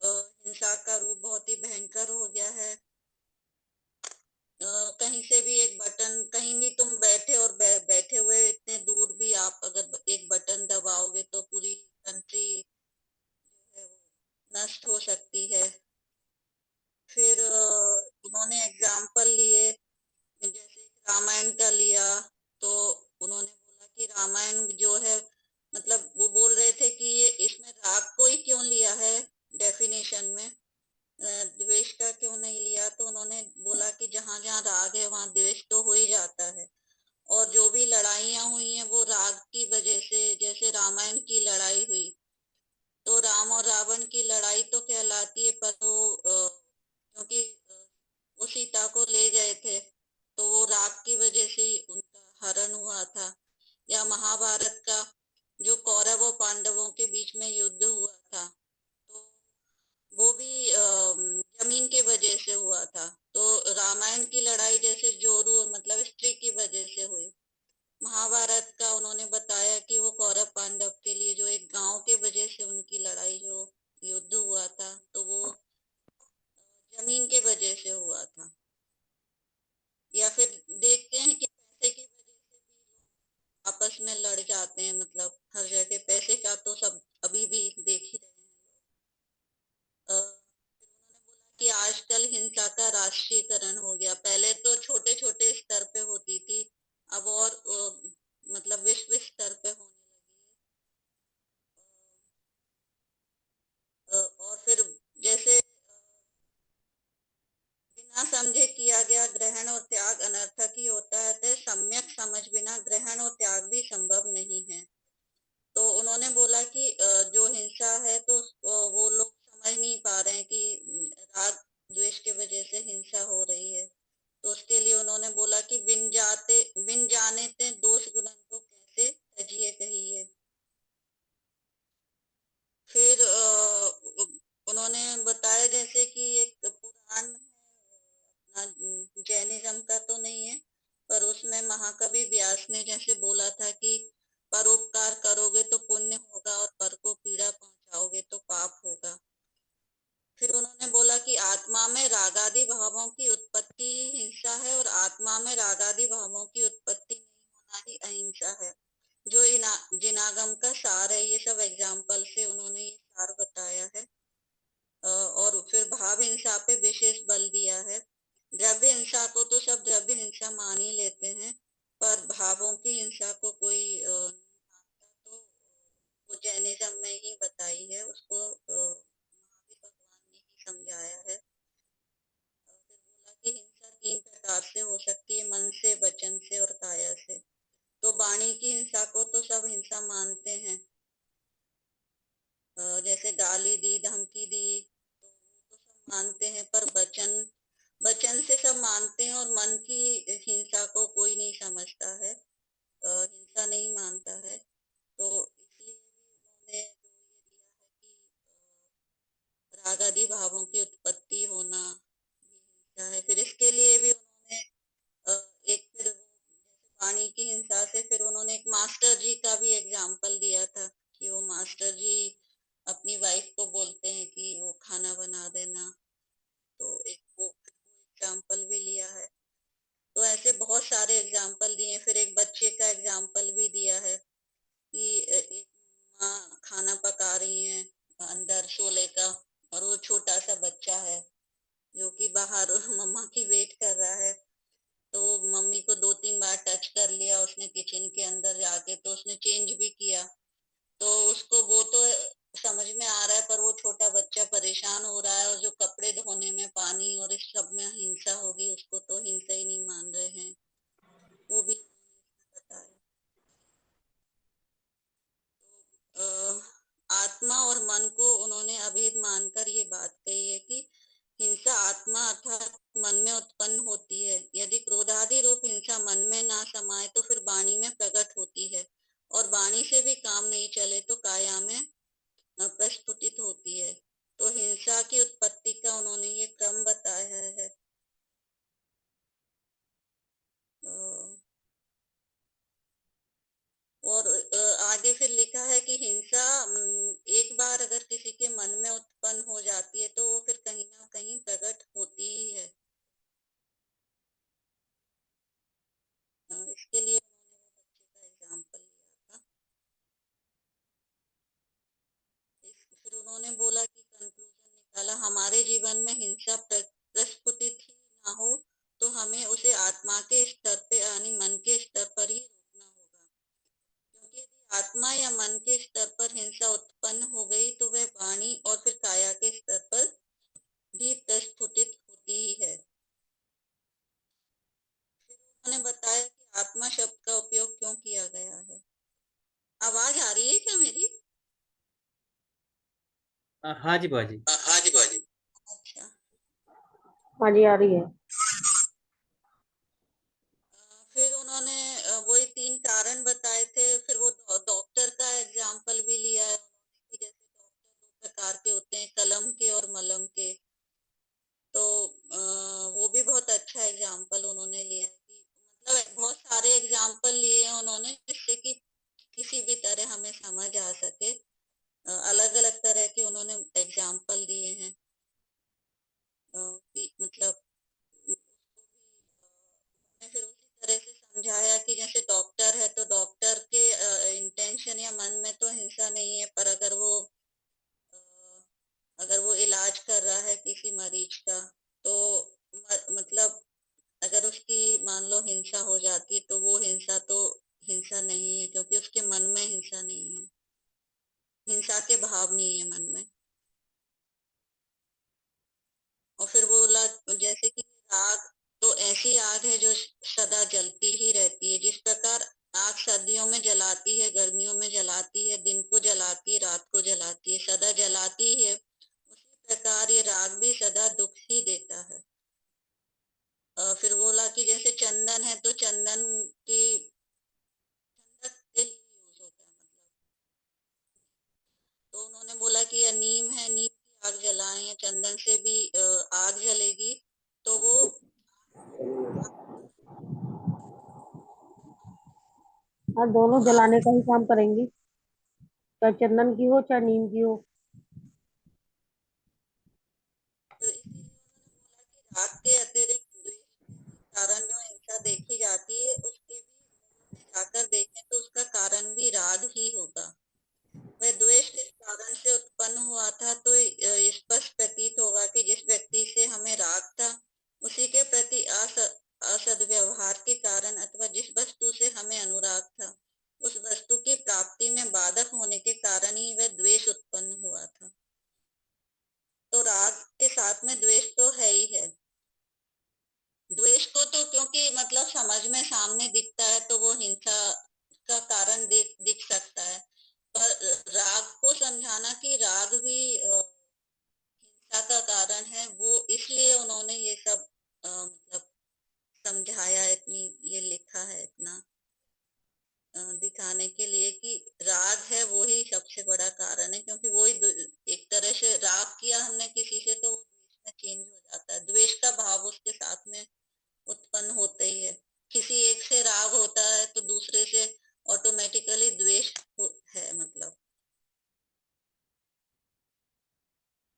तो हिंसा का रूप बहुत ही भयंकर हो गया है। कहीं से भी एक बटन, कहीं भी तुम बैठे और बैठे हुए इतने दूर भी आप अगर एक बटन दबाओगे तो पूरी कंट्री जो है वो नष्ट हो सकती है। फिर उन्होंने एग्जाम्पल लिए, जैसे रामायण का लिया, तो उन्होंने बोला कि रामायण जो है, मतलब वो बोल रहे थे कि ये इसमें राग को ही क्यों लिया है डेफिनेशन में, द्वेष का क्यों नहीं लिया। तो उन्होंने बोला कि जहां जहां राग है वहां द्वेष तो हो ही जाता है। और जो भी लड़ाइयां हुई हैं वो राग की वजह से, जैसे रामायण की लड़ाई हुई तो राम और रावण की लड़ाई तो कहलाती है, पर वो क्योंकि वो सीता को ले गए थे तो वो राग की वजह से ही उनका हरण हुआ था। या महाभारत का जो कौरव और पांडवों के बीच में युद्ध हुआ था, तो वो भी जमीन के वजह से हुआ था। तो रामायण की लड़ाई जैसे जोरू मतलब स्त्री की वजह से हुई। महाभारत का उन्होंने बताया कि वो कौरव पांडव के लिए जो एक गांव के वजह से उनकी लड़ाई जो युद्ध हुआ था, तो वो जमीन के वजह से हुआ था। या फिर देखते हैं कि पैसे की वजह से भी लोग आपस में लड़ जाते हैं, मतलब हर जगह पैसे का तो सब अभी भी देख ही रहे हैं। फिर उन्होंने बोला कि आजकल हिंसा का राष्ट्रीयकरण हो गया। पहले तो छोटे छोटे स्तर पे होती थी, अब और मतलब विश्व स्तर पे होने लगी है। अनर्थक ही होता है, तो सम्यक समझ बिना ग्रहण और त्याग भी संभव नहीं है। तो उन्होंने बोला कि जो हिंसा है तो वो लोग समझ नहीं पा रहे हैं कि राग द्वेष के वजह से हिंसा हो रही है। तो उसके लिए उन्होंने बोला कि बिन जाने ते दोष गुणन को कैसे तजिए कहिए। फिर उन्होंने बताया जैसे कि एक पुराण है अपना जैनिज्म का तो नहीं है, पर उसमें महाकवि व्यास ने जैसे बोला था कि परोपकार करोगे तो पुण्य होगा और पर को पीड़ा पहुंचाओगे तो पाप होगा। फिर उन्होंने बोला कि आत्मा में रागादि भावों की उत्पत्ति ही हिंसा है और आत्मा में रागादि भावों की उत्पत्ति नहीं होना ही अहिंसा है। जो जिनागम का सार है, ये सब एग्जाम्पल से उन्होंने ये सार बताया है। और फिर भाव हिंसा पे विशेष बल दिया है। द्रव्य हिंसा को तो सब द्रव्य हिंसा मान ही लेते हैं, पर भावों की हिंसा को कोई मानता, तो वो जैनिज्म में ही बताई है, उसको महावीर भगवान ने ही समझाया है। फिर बोला कि हिंसा 3 प्रकार से हो सकती है, मन से, वचन से और काया से। तो वाणी की हिंसा को तो सब हिंसा मानते हैं, जैसे गाली दी, धमकी दी, तो सब मानते हैं, पर वचन से सब मानते हैं और मन की हिंसा को कोई नहीं समझता है, हिंसा नहीं मानता है। तो इसलिए भी उन्होंने जो ये दिया है कि राग आदि भावों की उत्पत्ति होना हिंसा है। फिर इसके लिए भी उन्होंने एक फिर जैसे वाणी की हिंसा से फिर उन्होंने एक मास्टर जी का भी एग्जाम्पल दिया था कि वो मास्टर जी अपनी वाइफ को बोलते हैं कि वो खाना बना देना, तो एक वो एग्जाम्पल भी लिया है। तो ऐसे बहुत सारे एग्जाम्पल दिए। फिर एक बच्चे का एग्जाम्पल भी दिया है कि एक माँ खाना पका रही है अंदर शोले का, और वो छोटा सा बच्चा है जो कि बाहर मम्मा की वेट कर रहा है। तो मम्मी को 2-3 बार टच कर लिया उसने किचन के अंदर जाके, तो उसने चेंज भी किया। तो उसको वो तो समझ में आ रहा है, पर वो छोटा बच्चा परेशान हो रहा है, और जो कपड़े धोने में पानी और इस सब में हिंसा होगी, उसको तो हिंसा ही नहीं मान रहे हैं, वो भी बताया। आत्मा और मन को उन्होंने अभेद मानकर ये बात कही है कि हिंसा आत्मा अर्थात मन में उत्पन्न होती है। यदि क्रोधादि रूप हिंसा मन में ना समाये तो फिर वाणी में प्रकट होती है, और वाणी से भी काम नहीं चले तो काया में प्रस्फुटित होती है। तो हिंसा की उत्पत्ति का उन्होंने ये क्रम बताया है। और आगे फिर लिखा है कि हिंसा एक बार अगर किसी के मन में उत्पन्न हो जाती है तो वो फिर कहीं ना कहीं प्रकट होती ही है। इसके लिए उन्होंने वो बच्चे का एग्जाम्पल लिया था। फिर उन्होंने बोला कि कंक्लूजन निकाला, हमारे जीवन में हिंसा प्रस्फुटित ही ना हो तो हमें उसे आत्मा के स्तर पे यानी मन के स्तर पर ही रोकना होगा, क्योंकि यदि आत्मा या मन के स्तर पर हिंसा उत्पन्न हो गई तो वह वाणी और फिर काया के स्तर पर भी प्रस्फुटित होती ही है। फिर उन्होंने बताया कि आत्मा शब्द का उपयोग क्यों किया गया है। आवाज आ रही है क्या मेरी?
हाँ जी बाजी।
हाँ जी बाजी। अच्छा,
हाँ जी, आ रही है।
फिर उन्होंने वही 3 कारण बताए थे। फिर वो डॉक्टर का एग्जाम्पल भी लिया है कि जैसे डॉक्टर 2 प्रकार के होते हैं, कलम के और मलम के। तो वो भी बहुत अच्छा एग्जाम्पल उन्होंने लिया कि मतलब बहुत सारे एग्जाम्पल लिए हैं उन्होंने, जिससे कि किसी भी तरह हमें समझ आ सके। अलग अलग तरह के उन्होंने एग्जाम्पल दिए हैं, मतलब फिर उसी तरह से समझाया कि जैसे डॉक्टर है तो डॉक्टर के इंटेंशन या मन में तो हिंसा नहीं है, पर अगर वो इलाज कर रहा है किसी मरीज का तो मतलब अगर उसकी मान लो हिंसा हो जाती है तो वो हिंसा नहीं है, क्योंकि उसके मन में हिंसा नहीं है, हिंसा के भाव नहीं है मन में। और फिर बोला जैसे कि राग तो ऐसी आग है जो सदा जलती ही रहती है। जिस प्रकार आग सर्दियों में जलाती है, गर्मियों में जलाती है, दिन को जलाती है, रात को जलाती है, सदा जलाती है, उसी प्रकार ये राग भी सदा दुख ही देता है। फिर बोला कि जैसे चंदन है तो चंदन की ठंडक के लिए यूज होता है, मतलब तो उन्होंने बोला कि यह नीम है, नीम की आग जलाएं या चंदन से भी आग जलेगी तो वो
हाँ, दोनों जलाने का ही काम करेंगी, चाहे चंदन की हो चाहे नीम की हो।
तो इसीलिए उन्होंने बोला कि राग के अतिरिक्त द्वेष के कारण जो हिंसा देखी जाती है उसके भी मूल में जाकर देखें तो उसका कारण भी राग ही होगा। वह द्वेष किस कारण से उत्पन्न हुआ था तो स्पष्ट प्रतीत होगा कि जिस व्यक्ति से हमें राग था उसी के प्रति असद्व्यवहार के कारण अथवा जिस वस्तु से हमें अनुराग था उस वस्तु की प्राप्ति में बाधक होने के कारण ही वह द्वेष उत्पन्न हुआ था। तो राग के साथ में द्वेष तो है ही है। द्वेष को तो क्योंकि मतलब समझ में सामने दिखता है तो वो हिंसा का कारण दिख सकता है, पर राग को समझाना कि राग भी हिंसा का कारण है, वो इसलिए उन्होंने ये सब मतलब समझाया, इतनी ये लिखा है, इतना दिखाने के लिए कि राग है वो ही सबसे बड़ा कारण है, क्योंकि वो ही एक तरह से राग किया हमने किसी से तो द्वेष में चेंज हो जाता है, द्वेष का भाव उसके साथ में उत्पन्न होता ही है। किसी एक से राग होता है तो दूसरे से ऑटोमेटिकली द्वेष है मतलब।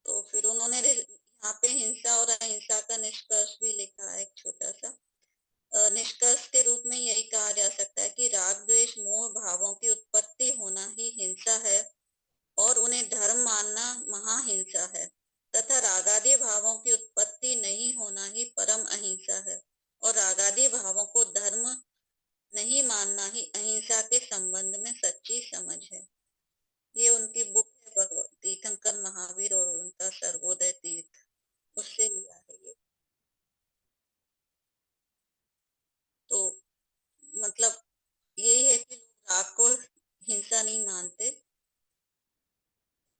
तो फिर उन्होंने यहाँ पे हिंसा और अहिंसा का निष्कर्ष भी लिखा है, एक छोटा सा निष्कर्ष के रूप में यही कहा जा सकता है कि राग द्वेष मोह भावों की उत्पत्ति होना ही हिंसा है और उन्हें धर्म मानना महाहिंसा है, तथा रागादि भावों की उत्पत्ति नहीं होना ही परम अहिंसा है और रागादि भावों को धर्म नहीं मानना ही अहिंसा के संबंध में सच्ची समझ है। ये उनकी बुक है तीर्थंकर महावीर और उनका सर्वोदय तीर्थ, उससे लिया है ये। तो मतलब यही है कि लोग राग को हिंसा नहीं मानते,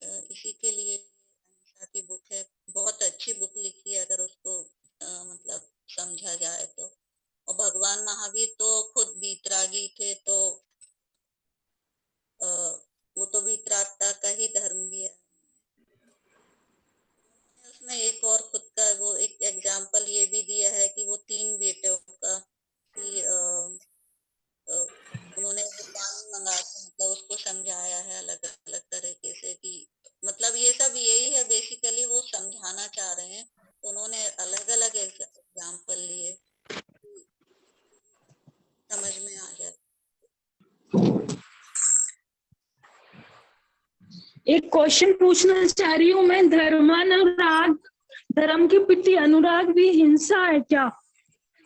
इसी के लिए अहिंसा की बुक है। बहुत अच्छी बुक लिखी है अगर उसको मतलब समझा जाए तो। और भगवान महावीर तो खुद वीतरागी थे, तो वो तो वीतरागता का ही धर्म भी है। उसमें एक और खुद का वो एक एग्जाम्पल ये भी दिया है कि वो 3 बेटों का कि उन्होंने पानी मंगा के मतलब उसको समझाया है अलग अलग तरीके से कि मतलब ये सब यही है बेसिकली, वो समझाना चाह रहे हैं। उन्होंने अलग अलग एग्जाम्पल लिए, समझ में आ जाए।
एक क्वेश्चन पूछना चाह रही हूँ मैं, धर्मानुराग, धर्म के प्रति अनुराग भी हिंसा है क्या?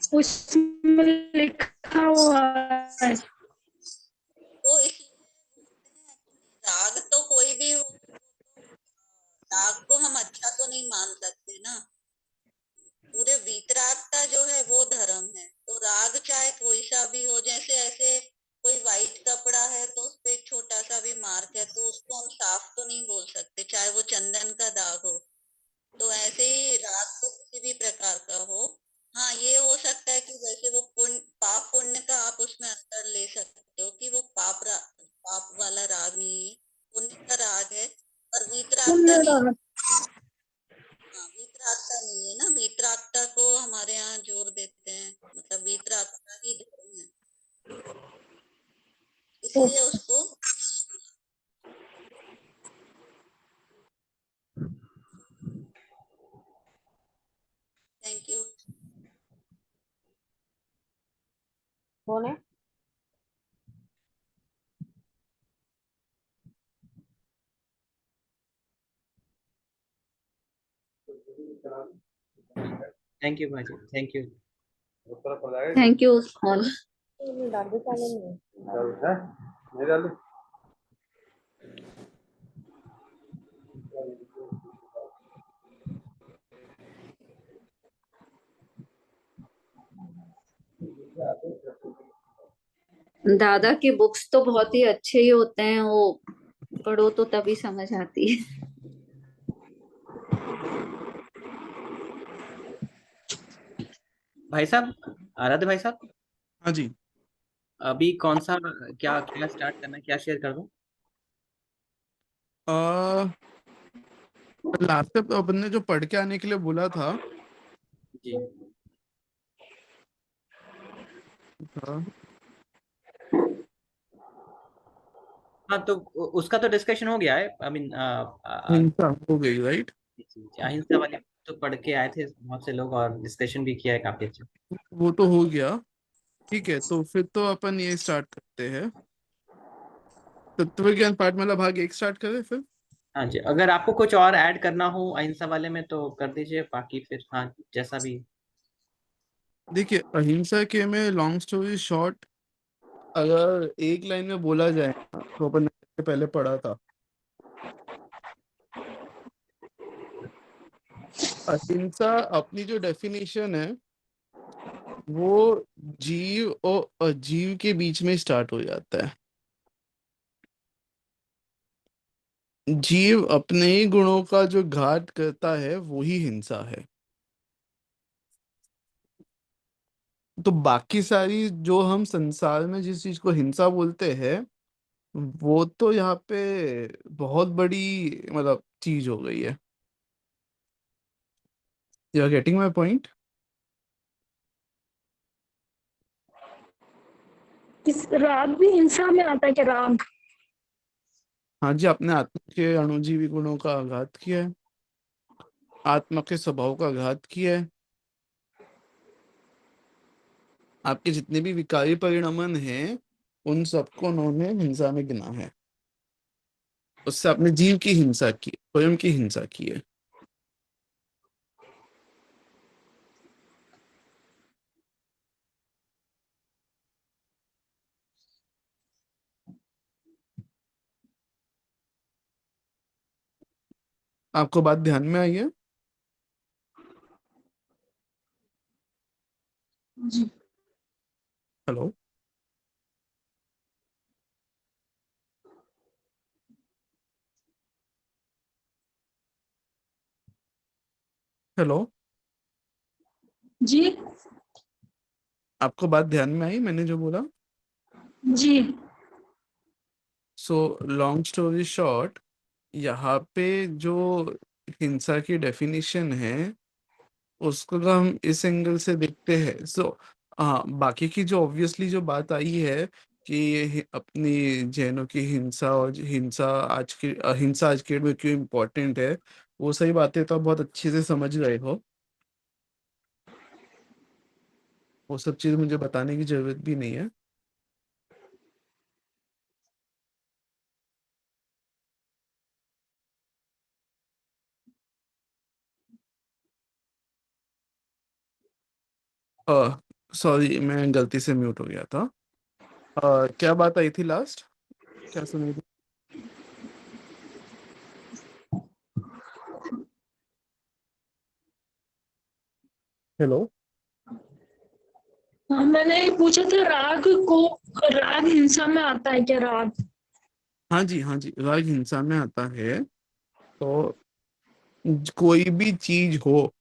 उसमें लिखा हुआ है।
तो इसलिए राग तो कोई भी हो, राग को हम अच्छा तो नहीं मान सकते ना। पूरे वीतरागता जो है वो धर्म है, तो राग चाहे कोई सा भी हो, जैसे ऐसे कोई व्हाइट कपड़ा है तो उस पे एक छोटा सा भी मार्क है तो उसको हम साफ तो नहीं बोल सकते, चाहे वो चंदन का दाग हो। तो ऐसे ही राग तो किसी भी प्रकार का हो। हाँ, ये हो सकता है कि जैसे वो पुण्य पाप पुण्य का आप उसमें अंतर ले सकते हो कि वो पाप वाला राग नहीं है, पुण्य का राग है, पर वीतरागता नहीं। हाँ, वीतरागता नहीं है ना, वीतरागता को हमारे यहाँ जोर देते हैं, मतलब वीतरागता ही धर्म है, इसलिए उसको थैंक यू।
कौन है?
थैंक यू भाजी, thank you.
Thank you all.
दादी काले में
दादा के बुक्स तो बहुत ही अच्छे ही होते हैं, वो पढ़ो तो तभी समझ आती है।
भाई साहब, आराध्य भाई साहब,
हाँ जी।
अभी कौन सा, क्या क्या स्टार्ट करना है, क्या शेयर कर दूं?
लास्ट टाइम अपन ने जो पढ़ के आने के लिए बोला था,
जी।
हाँ,
हाँ, तो उसका तो डिस्कशन हो गया है, आई मीन
हिंसा हो गई, राइट?
अहिंसा वाले तो पढ़ के आए थे बहुत से लोग, और डिस्कशन भी किया है काफी अच्छा।
वो तो हो गया। ठीक है, तो फिर तो अपन ये स्टार्ट करते हैं। तत्व ज्ञान पाठमाला भाग 1 स्टार्ट करें फिर।
हाँ जी, अगर आपको कुछ और ऐड करना हो अहिंसा वाले में तो कर दीजिए, बाकी फिर हाँ जैसा भी।
देखिए, अहिंसा के में लॉन्ग स्टोरी शॉर्ट, अगर एक लाइन में बोला जाए ना, तो अपन ने पहले पढ़ा था, अहिंसा अपनी जो डेफिनेशन है वो जीव और अजीव के बीच में स्टार्ट हो जाता है। जीव अपने ही गुणों का जो घात करता है वो ही हिंसा है। तो बाकी सारी जो हम संसार में जिस चीज को हिंसा बोलते हैं, वो तो यहाँ पे बहुत बड़ी मतलब चीज हो गई है। You are getting my point?
इस राग भी हिंसा में आता है क्या, राग?
हाँ जी, आपने आत्मा के अणुजीवी गुणों का आघात किया है, आत्मा के स्वभाव का आघात किया है, आपके जितने भी विकारी परिणमन हैं उन सबको उन्होंने हिंसा में गिना है। उससे आपने जीव की हिंसा की, स्वयं की हिंसा की है। आपको बात ध्यान में आई है?
जी।
हेलो? हेलो?
जी।
आपको बात ध्यान में आई मैंने जो बोला?
जी।
सो लॉन्ग स्टोरी शॉर्ट, यहाँ पे जो हिंसा की डेफिनेशन है उसको अगर हम इस एंगल से देखते हैं, सो हाँ, बाकी की जो ऑब्वियसली जो बात आई है कि ये अपनी जैनों की हिंसा और हिंसा आज की अहिंसा आज के डेट में क्यों इम्पोर्टेंट है, वो सही बातें तो आप बहुत अच्छे से समझ रहे हो। वो सब चीज़ मुझे बताने की जरूरत भी नहीं है। सॉरी, मैं गलती से म्यूट हो गया था। क्या बात आई थी लास्ट? क्या सुनी थी? हेलो?
हाँ, मैंने ये पूछा था, राग हिंसा में आता है क्या, राग?
हाँ जी, हाँ जी, राग हिंसा में आता है। तो कोई भी चीज हो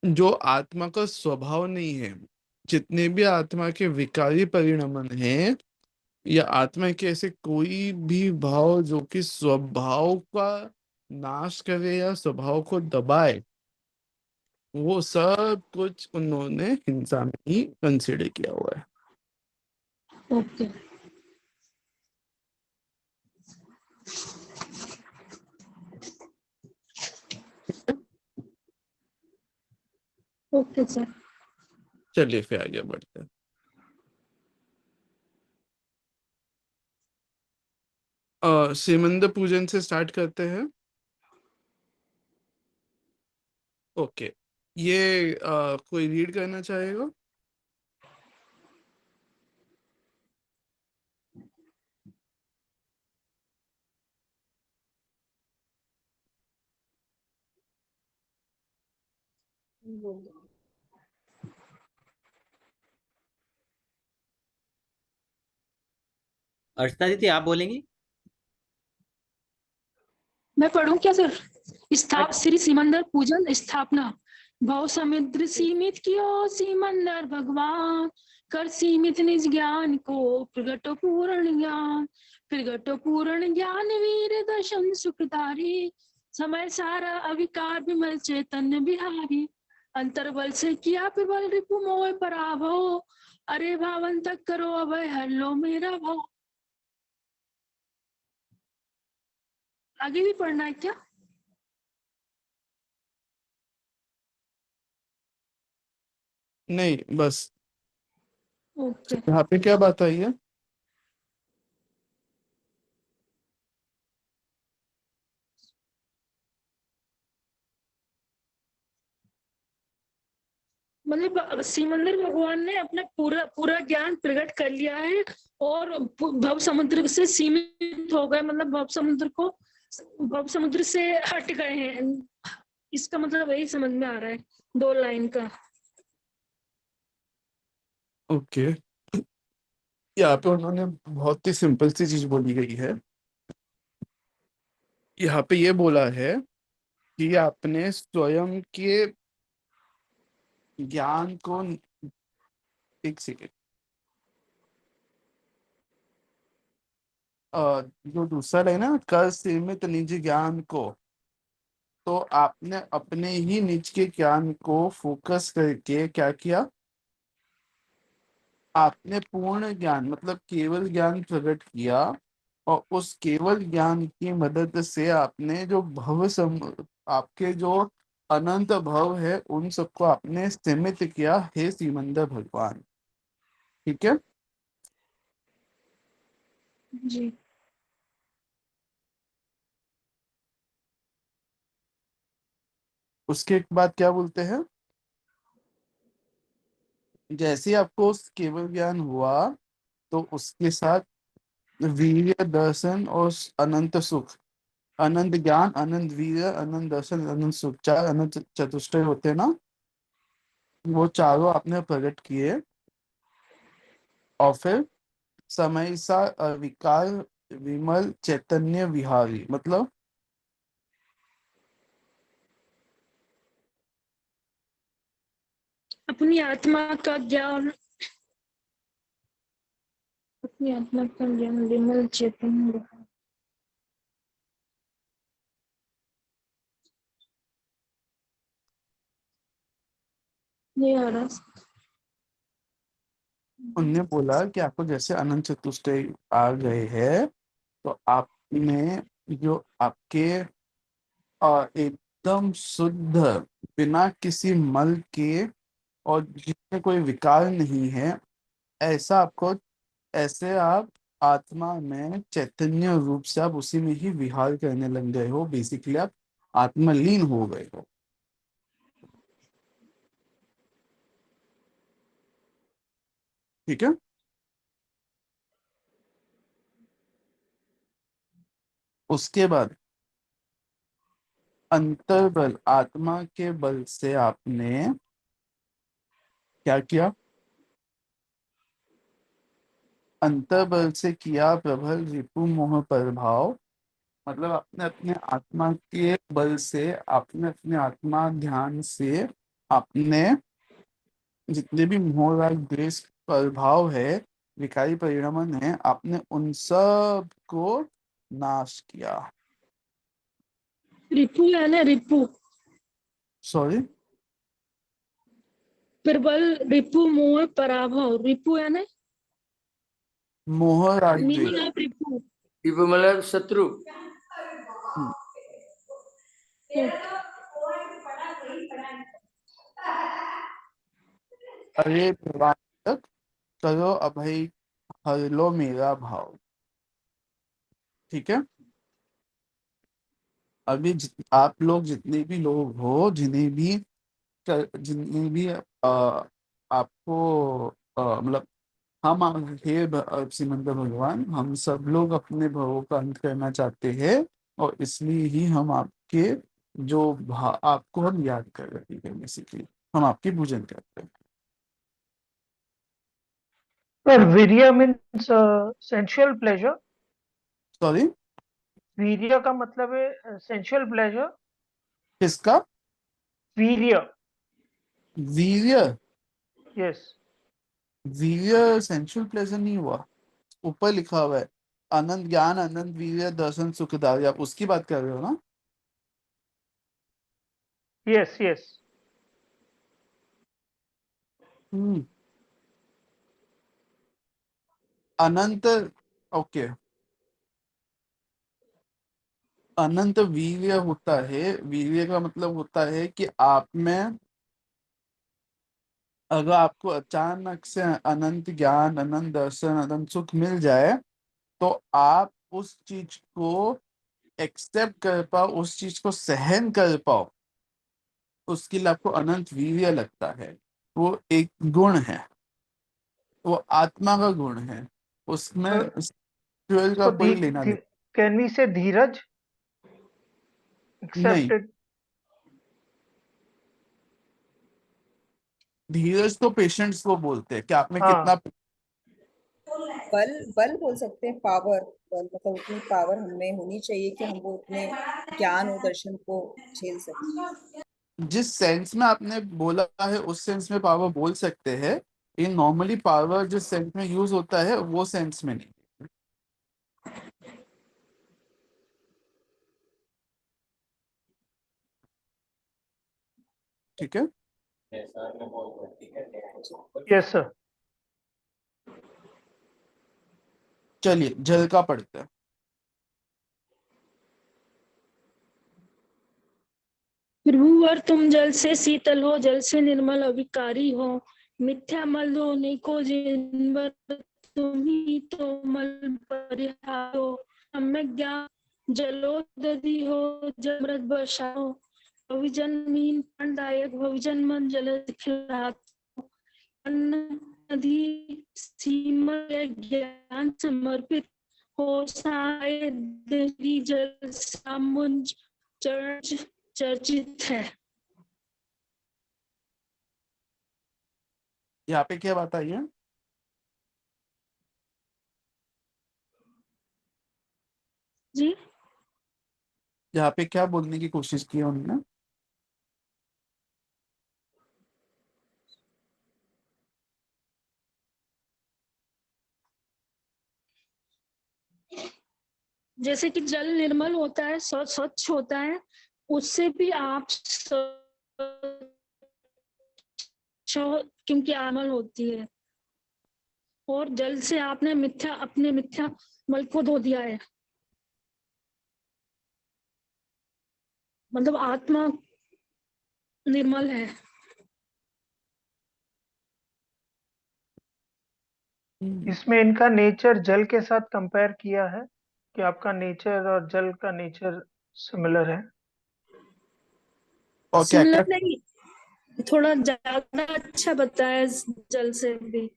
जो आत्मा का स्वभाव नहीं है, जितने भी आत्मा के विकारी परिणमन हैं, या आत्मा के ऐसे कोई भी भाव जो कि स्वभाव का नाश करे या स्वभाव को दबाए, वो सब कुछ उन्होंने हिंसा में ही कंसिडर किया हुआ है।
ओके। Okay sir.
चलिए फिर आगे बढ़ते हैं। सिमंद पूजन से स्टार्ट करते हैं। ओके, ये कोई रीड करना चाहेगा?
अर्चना दीदी आप बोलेंगी?
मैं पढ़ूं क्या सर? स्थाप श्री सिमंदर पूजन स्थापना। भव समुद्र सीमित कियो सिमंदर भगवान, कर सीमित निज ज्ञान को प्रगटो पूर्ण ज्ञान। प्रगटो पूर्ण ज्ञान वीर दर्शन सुखदारी, समय सारा अविकार विमल चैतन्य बिहारी। अंतर्बल से किया प्रबल रिपु मोह पराभव, अरे भावन तक करो अभय हर लो मेरा भव। आगे भी पढ़ना है क्या?
नहीं, बस
ओके।
यहाँ पे क्या बात आई है?
मतलब सिमंदर भगवान ने अपना पूरा पूरा ज्ञान प्रकट कर लिया है और भव समुद्र से सीमित हो गए, मतलब भव समुद्र से हट गए हैं। इसका मतलब यही समझ में आ रहा है 2 लाइन का।
ओके, यहाँ पे उन्होंने बहुत ही सिंपल सी चीज बोली गई है। यहाँ पे ये बोला है कि आपने स्वयं के ज्ञान को, एक सेकेंड, जो दूसरा लाइन है ना, कर सीमित निज ज्ञान को, तो आपने अपने ही निज के ज्ञान को फोकस करके क्या किया? आपने पूर्ण ज्ञान मतलब केवल ज्ञान प्रकट किया, और उस केवल ज्ञान की मदद से आपने जो आपके जो अनंत भव है उन सबको आपने सीमित किया, हे सिमंदर भगवान। ठीक है।
जी।
उसके बाद क्या बोलते हैं? जैसे ही आपको उस केवल ज्ञान हुआ तो उसके साथ वीर्य दर्शन और अनंत सुख, अनंत ज्ञान, अनंत वीर्य, अनंत दर्शन, अनंत सुख, 4 अनंत चतुष्टय होते हैं ना, वो चारों आपने प्रकट किए। और फिर समय सा विकार विमल चैतन्य विहारी, मतलब
अपनी आत्मा का ज्ञान, अपनी आत्मा का ज्ञान विमल चेतन। ये आ रहा।
उनने बोला कि आपको जैसे अनंत चतुष्टय आ गए हैं, तो आपने जो आपके एकदम शुद्ध, बिना किसी मल के, और जिसमें कोई विकार नहीं है, ऐसा आपको, ऐसे आप आत्मा में चैतन्य रूप से आप उसी में ही विहार करने लग गए हो। बेसिकली आप आत्मलीन हो गए हो। ठीक है। उसके बाद अंतर्बल, आत्मा के बल से आपने क्या किया? अंतर्बल से किया प्रबल रिपु मोह प्रभाव, मतलब आपने अपने आत्मा के बल से, आपने अपने आत्मा ध्यान से, आपने जितने भी मोह राग द्वेष प्रभाव है, विकारी परिणमन है, आपने उन सब को नाश किया।
रिपु है ना, रिपु
सॉरी,
प्रबल रिपु मोह पराभव। रिपु है ना,
मोह राग द्वेष।
मीनिंग ऑफ रिपु।
विभु मतलब शत्रु।
हम्म, अरे प्रवाचक करो अभय हर लो मेरा भाव। ठीक है। अभी आप लोग जितने भी लोग हो, जिन्हें भी आपको मतलब हम हे सिमंदर भगवान, हम सब लोग अपने भवों का अंत करना चाहते हैं, और इसलिए ही हम आपके आपको हम याद कर रहे हैं बेसिकली। हम आपकी पूजन करते हैं।
पर वीर्य मीन्स सेंसुअल प्लेजर।
सॉरी,
वीर्य का मतलब है सेंसुअल प्लेजर।
किसका?
वीर्य।
वीर्य?
यस।
वीर्य सेंसुअल प्लेजर नहीं हुआ, ऊपर लिखा हुआ है आनंद ज्ञान आनंद वीर्य दर्शन सुखदायी, आप उसकी बात कर रहे हो ना?
Yes yes.
हम्म, अनंत, ओके। अनंत वीर्य होता है, वीर्य का मतलब होता है कि आप में अगर आपको अचानक से अनंत ज्ञान अनंत दर्शन अनंत सुख मिल जाए, तो आप उस चीज को एक्सेप्ट कर पाओ, उस चीज को सहन कर पाओ, उसके लिए आपको अनंत वीर्य लगता है। वो एक गुण है, वो आत्मा का गुण है, उसमें स्पिरिचुअल का
इसको
कोई लेना देना
कैन वी से धीरज
नहीं।
एक्सेप्टेड।
धीरज तो पेशेंट्स को बोलते हैं कि आप में
हाँ।
कितना।
बल बल बोल सकते हैं, पावर। बल मतलब उतनी पावर हमें होनी चाहिए कि हम वो उतने ज्ञान और दर्शन को झेल सकें।
जिस सेंस में आपने बोला है उस सेंस में पावर बोल सकते हैं, ये नॉर्मली पावर जिस सेंस में यूज होता है वो सेंस में नहीं। ठीक है,
यस सर।
चलिए जल का पढ़ते हैं।
प्रभुवर तुम जल से शीतल हो, जल से निर्मल अविकारी हो, मिथ्या मल धोने को जिनवर तुम ही तो मल परिहार हो, सम्यक ज्ञान जलोदधि हो, जमृत बरसाओ, भविजन मीन प्राणदायक, भविजन मन जल खिलातो, अन्न नदी सीमा ज्ञान समर्पित हो, साय देवी जल सामुंज चर्चित है।
यहाँ पे क्या बात आई है?
जी
यहाँ पे क्या बोलने की कोशिश की है उन्होंने?
जैसे कि जल निर्मल होता है, स्वच्छ होता है, उससे भी आप क्योंकि आमल होती है, और जल से आपने अपने मिथ्या मल को धो दिया है, मतलब आत्मा निर्मल है।
इसमें इनका नेचर जल के साथ कंपेयर किया है कि आपका नेचर और जल का नेचर सिमिलर है।
और क्या क्या
सिमिलर नहीं, थोड़ा ज्यादा अच्छा बताया जल से भी।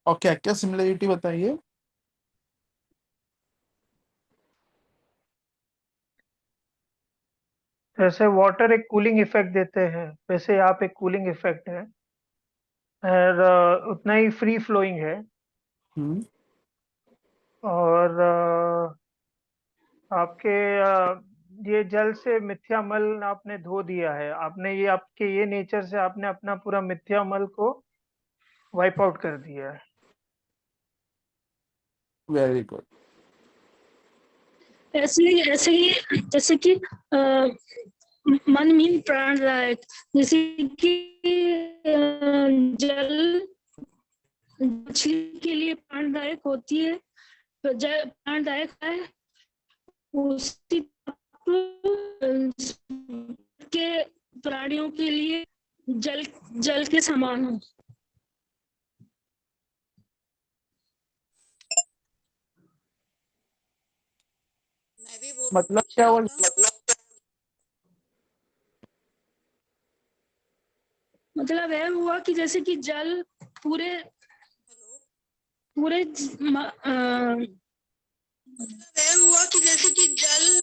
और क्या क्या सिमिलरिटी बताइए।
जैसे वाटर एक कूलिंग इफेक्ट देते हैं, वैसे आप एक कूलिंग इफेक्ट है, और उतना ही फ्री फ्लोइंग है।
हम्म,
और आपके ये जल से मिथ्या मल आपने धो दिया है, आपने ये आपके ये नेचर से आपने अपना पूरा मिथ्या मल को वाइप आउट कर दिया है।
Very good.
ऐसे ही जैसे कि मन मीन प्राणदायक, जैसे कि जल मछली के लिए प्राणदायक होती है, तो जल प्राणदायक है, उसी के प्राणियों के लिए जल जल के समान हो।
मैं भी बोलूं
मतलब
कुछ
क्या हुआ?
मतलब यह हुआ कि जैसे कि जल पूरे
हेलो,
पूरे
मतलब यह हुआ कि जैसे कि जल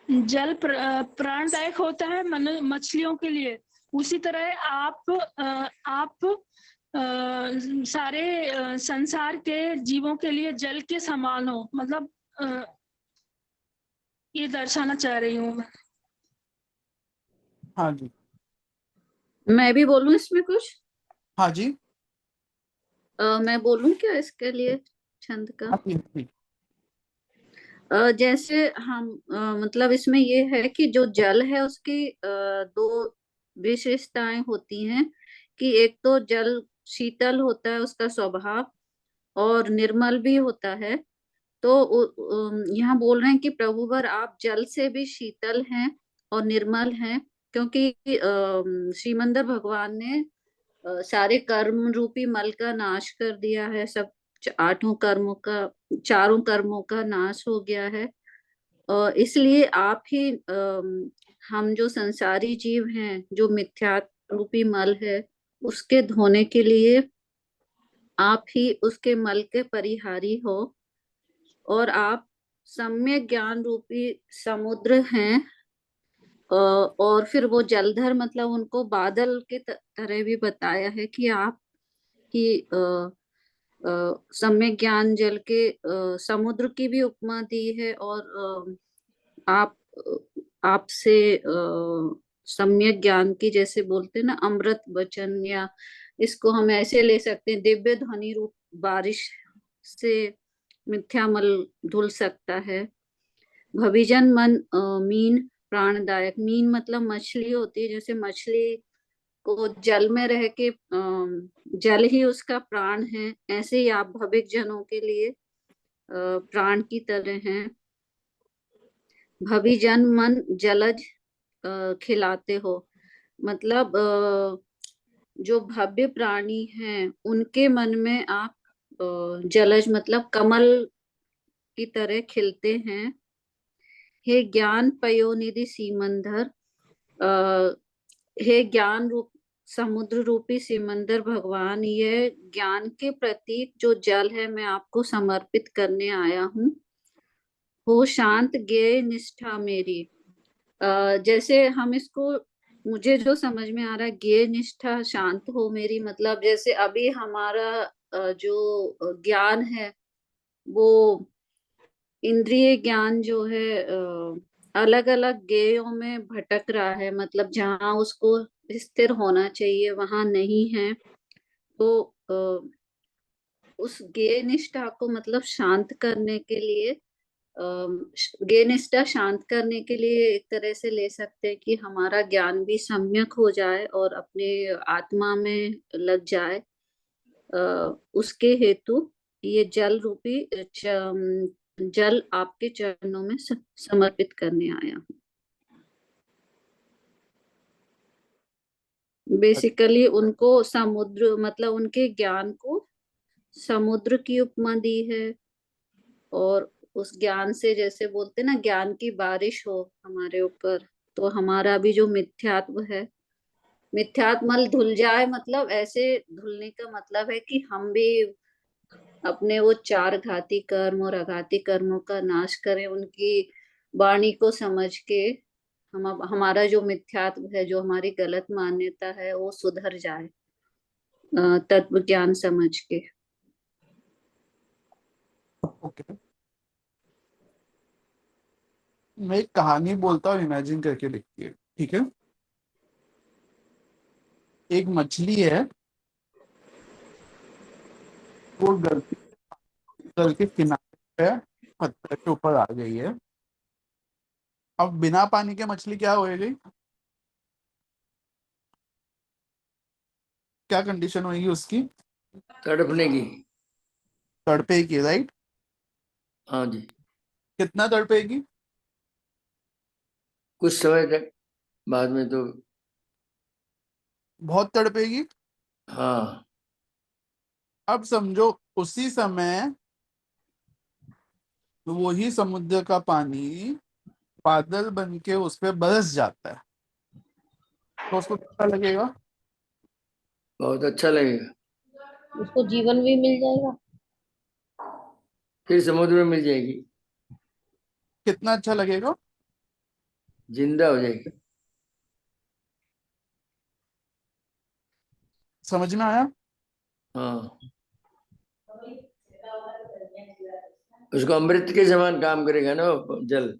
जल प्राणदायक होता है मछलियों के लिए, उसी तरह आप सारे संसार के जीवों के लिए जल के समान हो, मतलब ये दर्शाना चाह रही हूँ मैं।
हाँ जी।
मैं भी बोलूं इसमें कुछ?
हाँ जी।
मैं बोलूं क्या इसके लिए छंद का?
हाँ जी, जी।
जैसे हम मतलब इसमें ये है कि जो जल है उसकी दो विशेषताएं होती हैं, कि एक तो जल शीतल होता है उसका स्वभाव, और निर्मल भी होता है। तो यहाँ बोल रहे हैं कि प्रभुवर आप जल से भी शीतल हैं और निर्मल हैं, क्योंकि श्रीमंदर भगवान ने सारे कर्म रूपी मल का नाश कर दिया है। सब चारों कर्मों का नाश हो गया है। इसलिए आप ही हम जो संसारी जीव हैं, जो मिथ्या रूपी मल है, उसके धोने के लिए आप ही उसके मल के परिहारी हो। और आप सम्यक ज्ञान रूपी समुद्र हैं। और फिर वो जलधर, मतलब उनको बादल के तरह भी बताया है कि आप ही सम्यक ज्ञान जल के समुद्र की भी उपमा दी है। और आप आपसे सम्यक ज्ञान की, जैसे बोलते हैं ना, अमृत वचन, या इसको हम ऐसे ले सकते हैं, दिव्य ध्वनि रूप बारिश से मिथ्यामल धुल सकता है। भविजन मन मीन प्राणदायक, मीन मतलब मछली होती है। जैसे मछली को जल में रह के जल ही उसका प्राण है, ऐसे ही आप भविक जनों के लिए प्राण की तरह हैं। भविजन मन जलज खिलाते हो, मतलब जो भव्य प्राणी हैं उनके मन में आप जलज मतलब कमल की तरह खिलते हैं। हे ज्ञान पयोनिधि सीमंदर, हे ज्ञान रूप समुद्र रूपी सिमंदर भगवान, ये ज्ञान के प्रतीक जो जल है, मैं आपको समर्पित करने आया हूँ। हो शांत ज्ञेय निष्ठा मेरी, जैसे हम इसको, मुझे जो समझ में आ रहा है, ज्ञेय निष्ठा शांत हो मेरी, मतलब जैसे अभी हमारा जो ज्ञान है वो इंद्रिय ज्ञान जो है अलग अलग गेयों में भटक रहा है, मतलब जहाँ उसको स्थिर होना चाहिए वहां नहीं है। तो उस गेय निष्ठा को मतलब शांत करने के लिए, गेय निष्ठा शांत करने के लिए एक तरह से ले सकते हैं कि हमारा ज्ञान भी सम्यक हो जाए और अपने आत्मा में लग जाए। उसके हेतु ये जल रूपी जल आपके चरणों में समर्पित करने आया हूँ। बेसिकली उनको समुद्र, मतलब उनके ज्ञान को समुद्र की उपमा दी है। और उस ज्ञान से, जैसे बोलते ना, ज्ञान की बारिश हो हमारे ऊपर, तो हमारा भी जो मिथ्यात्व है, मिथ्यात्मल धुल जाए। मतलब ऐसे धुलने का मतलब है कि हम भी अपने वो चार घाती कर्म और अघाती कर्मों का नाश करें, उनकी वाणी को समझ के हम हमारा जो मिथ्यात्व है, जो हमारी गलत मान्यता है, वो सुधर जाए तत्व ज्ञान समझ के।
ओके, मैं एक कहानी बोलता हूँ, इमेजिन करके लिखिए, ठीक है। एक मछली है, वो गलती जल के किनारे पे पत्थर के ऊपर आ गई है। अब बिना पानी के मछली क्या होएगी, क्या कंडीशन होगी उसकी?
तड़पने की।
तड़पेगी, राइट?
हाँ जी।
कितना तड़पेगी?
कुछ समय तक, बाद में तो
बहुत तड़पेगी।
हाँ।
अब समझो उसी समय वही समुद्र का पानी बादल बन के उस पे बरस जाता है, तो उसको कैसा लगेगा?
बहुत अच्छा लगेगा।
उसको जीवन भी मिल जाएगा।
फिर समुद्र में मिल जाएगी।
कितना अच्छा लगेगा?
जिंदा हो जाएगी।
समझ में आया?
हाँ, उसको अमृत के समान काम करेगा ना वो जल।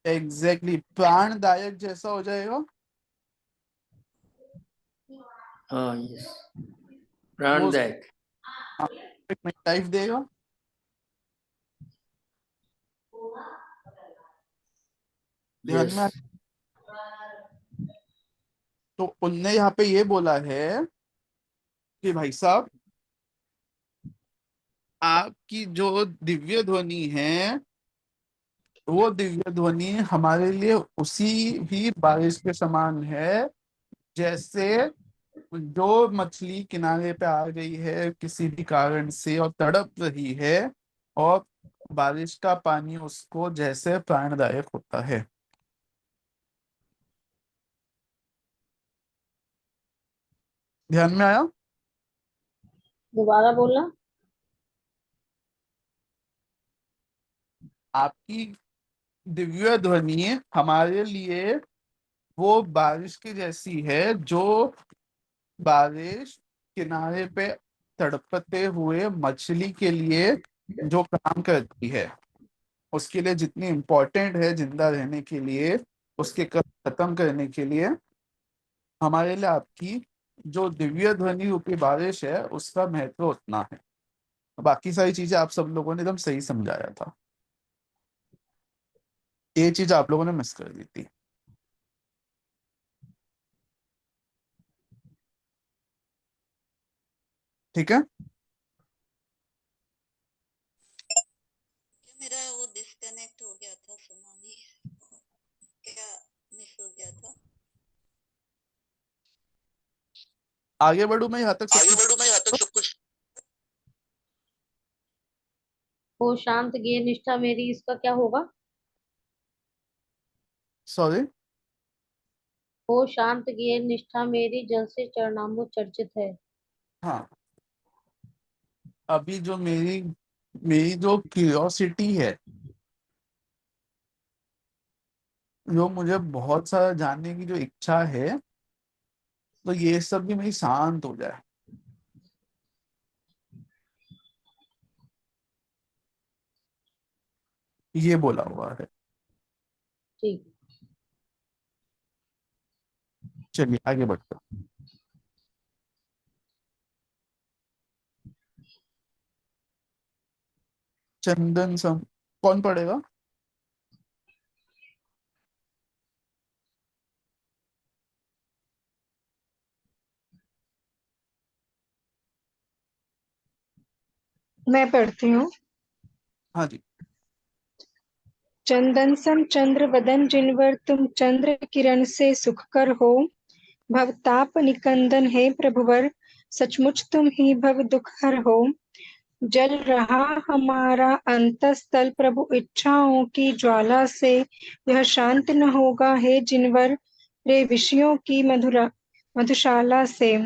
एग्जैक्टली, प्राणदायक जैसा हो जाएगा।
हाँ, यस,
वो
प्राणदायक।
लाइफ देगा। ध्यान
यस।
में तो उनने यहाँ पे ये बोला है कि भाई साहब, आपकी जो दिव्य ध्वनि है, वो दिव्य ध्वनि हमारे लिए उसी ही बारिश के समान है, जैसे जो मछली किनारे पे आ गई है किसी भी कारण से और तड़प रही है, और बारिश का पानी उसको जैसे प्राणदायक होता है। ध्यान में आया?
दोबारा बोलना।
आपकी दिव्य ध्वनि हमारे लिए वो बारिश की जैसी है, जो बारिश किनारे पे तड़पते हुए मछली के लिए जो काम करती है, उसके लिए जितनी इम्पोर्टेंट है जिंदा रहने के लिए, उसके कष्ट खत्म करने के लिए, हमारे लिए आपकी जो दिव्य ध्वनि रूपी बारिश है उसका महत्व उतना है। बाकी सारी चीजें आप सब लोगों ने एकदम सही समझाया था, ये चीज आप लोगों ने मिस कर दी थी। ठीक है।
मेरा वो डिस्कनेक्ट हो गया था, सुना नहीं, क्या मिस हो गया था?
आगे बढ़ू मैं यहाँ तक सब कुछ?
हो शांत ज्ञेय निष्ठा मेरी, इसका क्या होगा?
सॉरी।
हो शांत ज्ञेय निष्ठा मेरी, जल से चरणाम्बुज चर्चित है।
हाँ, अभी जो मेरी मेरी जो क्यूरियोसिटी है, जो मुझे बहुत सारा जानने की जो इच्छा है, तो ये सब भी मेरी शांत हो जाए, ये बोला हुआ है।
ठीक।
चलिए आगे बढ़ते हैं। चंदन सम कौन पढ़ेगा?
मैं पढ़ती हूँ।
हाँ जी।
चंदन सम चंद्र वदन जिनवर तुम चंद्र किरण से सुखकर हो, भवताप निकंदन है प्रभुवर, सचमुच तुम ही भव दुख हर हो। जल रहा हमारा अंतस्तल प्रभु इच्छाओं की ज्वाला से, यह शांत न होगा हे जिनवर, रे विषयों की मधुशाला से।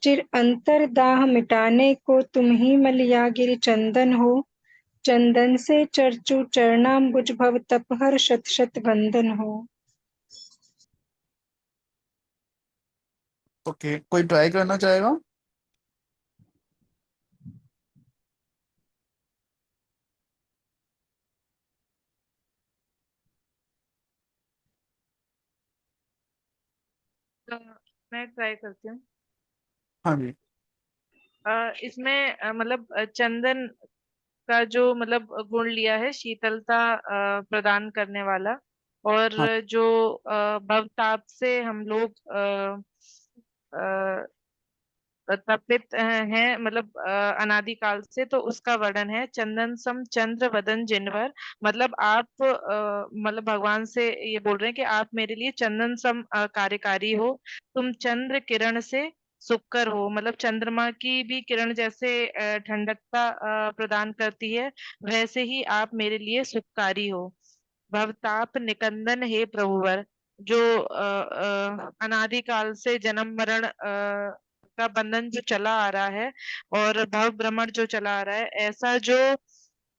चिर अंतर दाह मिटाने को तुम ही मलयागिरि चंदन हो, चंदन से चर्चु चरणाम्बुज भव तपहर शत शत वंदन हो।
ओके, कोई ट्राई करना चाहेगा?
तो मैं ट्राई करती हूँ।
हाँ जी।
इसमें मतलब चंदन का जो मतलब गुण लिया है, शीतलता प्रदान करने वाला, और
हाँ,
जो भवताप से हम लोग तपित हैं, मतलब अनादिकाल से, तो उसका वर्णन है। चंदन सम चंद्र वदन जिनवर, मतलब आप मतलब भगवान से ये बोल रहे हैं कि आप मेरे लिए चंदन सम कार्यकारी हो, तुम चंद्र किरण से सुक्कर हो, मतलब चंद्रमा की भी किरण जैसे ठंडकता प्रदान करती है, वैसे ही आप मेरे लिए सुखकारी हो। भवताप निकंदन हे प्रभुवर, जो अनादिकाल से जन्म मरण का बंधन जो चला आ रहा है, और भव भ्रमण जो चला आ रहा है, ऐसा जो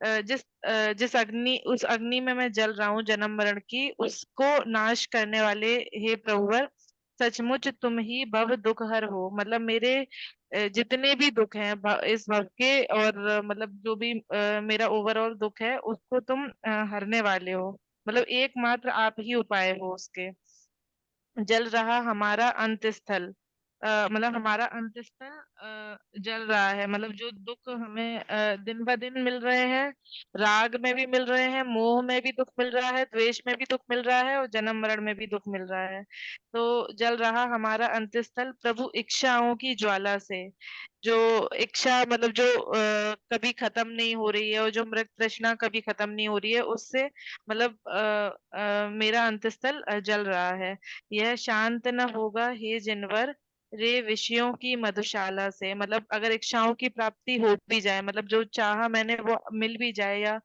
जिस जिस अग्नि उस अग्नि में मैं जल रहा हूँ जन्म मरण की, उसको नाश करने वाले हे प्रभुवर, सचमुच तुम ही भव दुख हर हो। मतलब मेरे जितने भी दुख हैं इस भव के, और मतलब जो भी मेरा ओवरऑल दुख है उसको तुम हरने वाले हो। मतलब एकमात्र आप ही उपाय हो उसके। जल रहा हमारा अंत स्थल, मतलब हमारा अंत स्थल जल रहा है। मतलब जो दुख हमें दिन ब दिन मिल रहे हैं, राग में भी मिल रहे हैं, मोह में भी दुख मिल रहा है, द्वेष में भी दुख मिल रहा है, और जन्म मरण में भी दुख मिल रहा है। तो जल रहा हमारा अंत स्थल प्रभु इच्छाओं की ज्वाला से। जो इच्छा मतलब जो कभी खत्म नहीं हो रही है, और जो मृत तृष्णा कभी खत्म नहीं हो रही है, उससे मतलब मेरा अंतस्थल जल रहा है। यह शांत न होगा हे जिनवर, रे विषयों की मधुशाला से। मतलब अगर इच्छाओं की प्राप्ति हो भी जाए, मतलब जो चाहा मैंने वो मिल भी जाए, या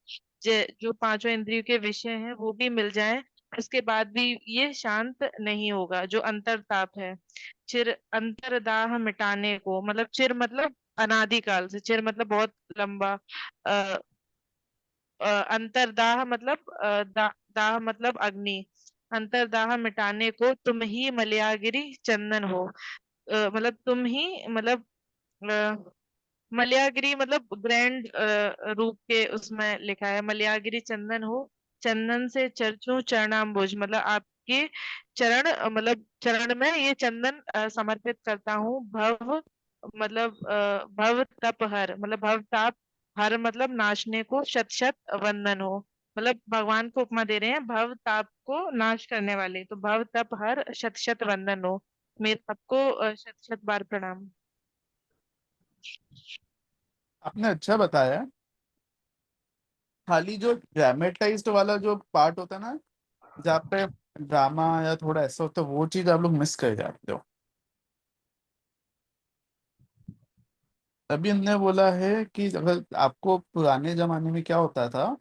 जो पांचों इंद्रियों के विषय हैं वो भी मिल जाए, उसके बाद भी ये शांत नहीं होगा। जो अंतरताप है, चिर अंतरदाह मिटाने को, मतलब चिर मतलब अनादिकाल से, चिर मतलब बहुत लंबा, अ, अंतरदाह मतलब दाह मतलब अग्नि, अंतरदाह मिटाने को तुम ही मलयागिरी चंदन हो। मतलब तुम ही मतलब अ, मलयागिरी मतलब ग्रैंड रूप के उसमें लिखा है, मलयागिरी चंदन हो। चंदन से चर्चूं चरणाम्बुज, मतलब आपके चरण मतलब चरण में ये चंदन समर्पित करता हूँ। भव मतलब भव तप हर, मतलब भव ताप हर मतलब नाशने को शत शत वंदन हो। मतलब भगवान को उपमा दे रहे हैं भव ताप को नाश करने वाले, तो भव तप हर शत शत वंदन हो। मेरे आपको शत शत बार प्रणाम।
आपने अच्छा बताया। खाली जो ड्रामेटाइज्ड वाला जो पार्ट होता है ना, जहाँ पे ड्रामा या थोड़ा ऐसा होता है, वो चीज आप लोग मिस कर जाते हो। अभी हमने बोला है कि अगर आपको पुराने जमाने में क्या होता था,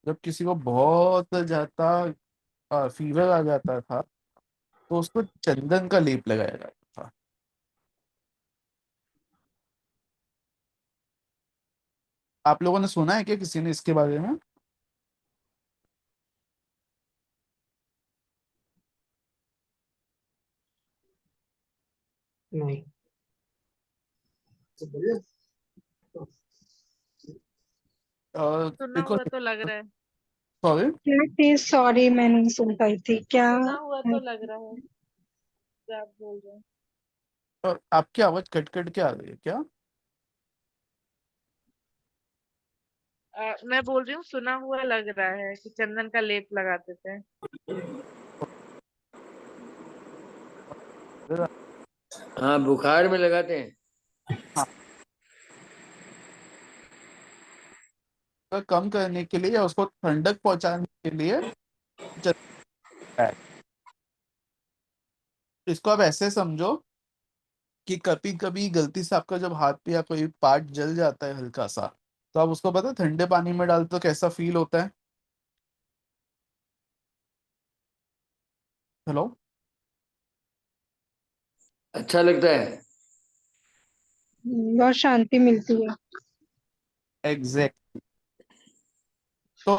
जब किसी को बहुत ज्यादा फीवर आ जाता था, तो उसको चंदन का लेप लगाया जाता था। आप लोगों ने सुना है क्या किसी ने इसके बारे में?
नहीं।
सुना
देखो,
हुआ तो लग रहा है,
सॉरी,
प्लीज सॉरी, मैं नहीं सुन पाई थी क्या।
सुना हुआ तो लग रहा है जो आप बोल रहे हैं।
आपकी आवाज कट कट के आ रही है क्या?
मैं बोल रही हूँ सुना हुआ लग रहा है कि चंदन का लेप लगाते थे।
हाँ, बुखार में लगाते हैं।
कम करने के लिए या उसको ठंडक पहुंचाने के लिए चलता है। इसको आप ऐसे समझो कि कभी कभी गलती से आपका जब हाथ पे या कोई पार्ट जल जाता है हल्का सा, तो आप उसको पता है ठंडे पानी में डालते तो कैसा फील होता है। हेलो।
अच्छा लगता है।
बहुत शांति मिलती है।
एग्जैक्ट। तो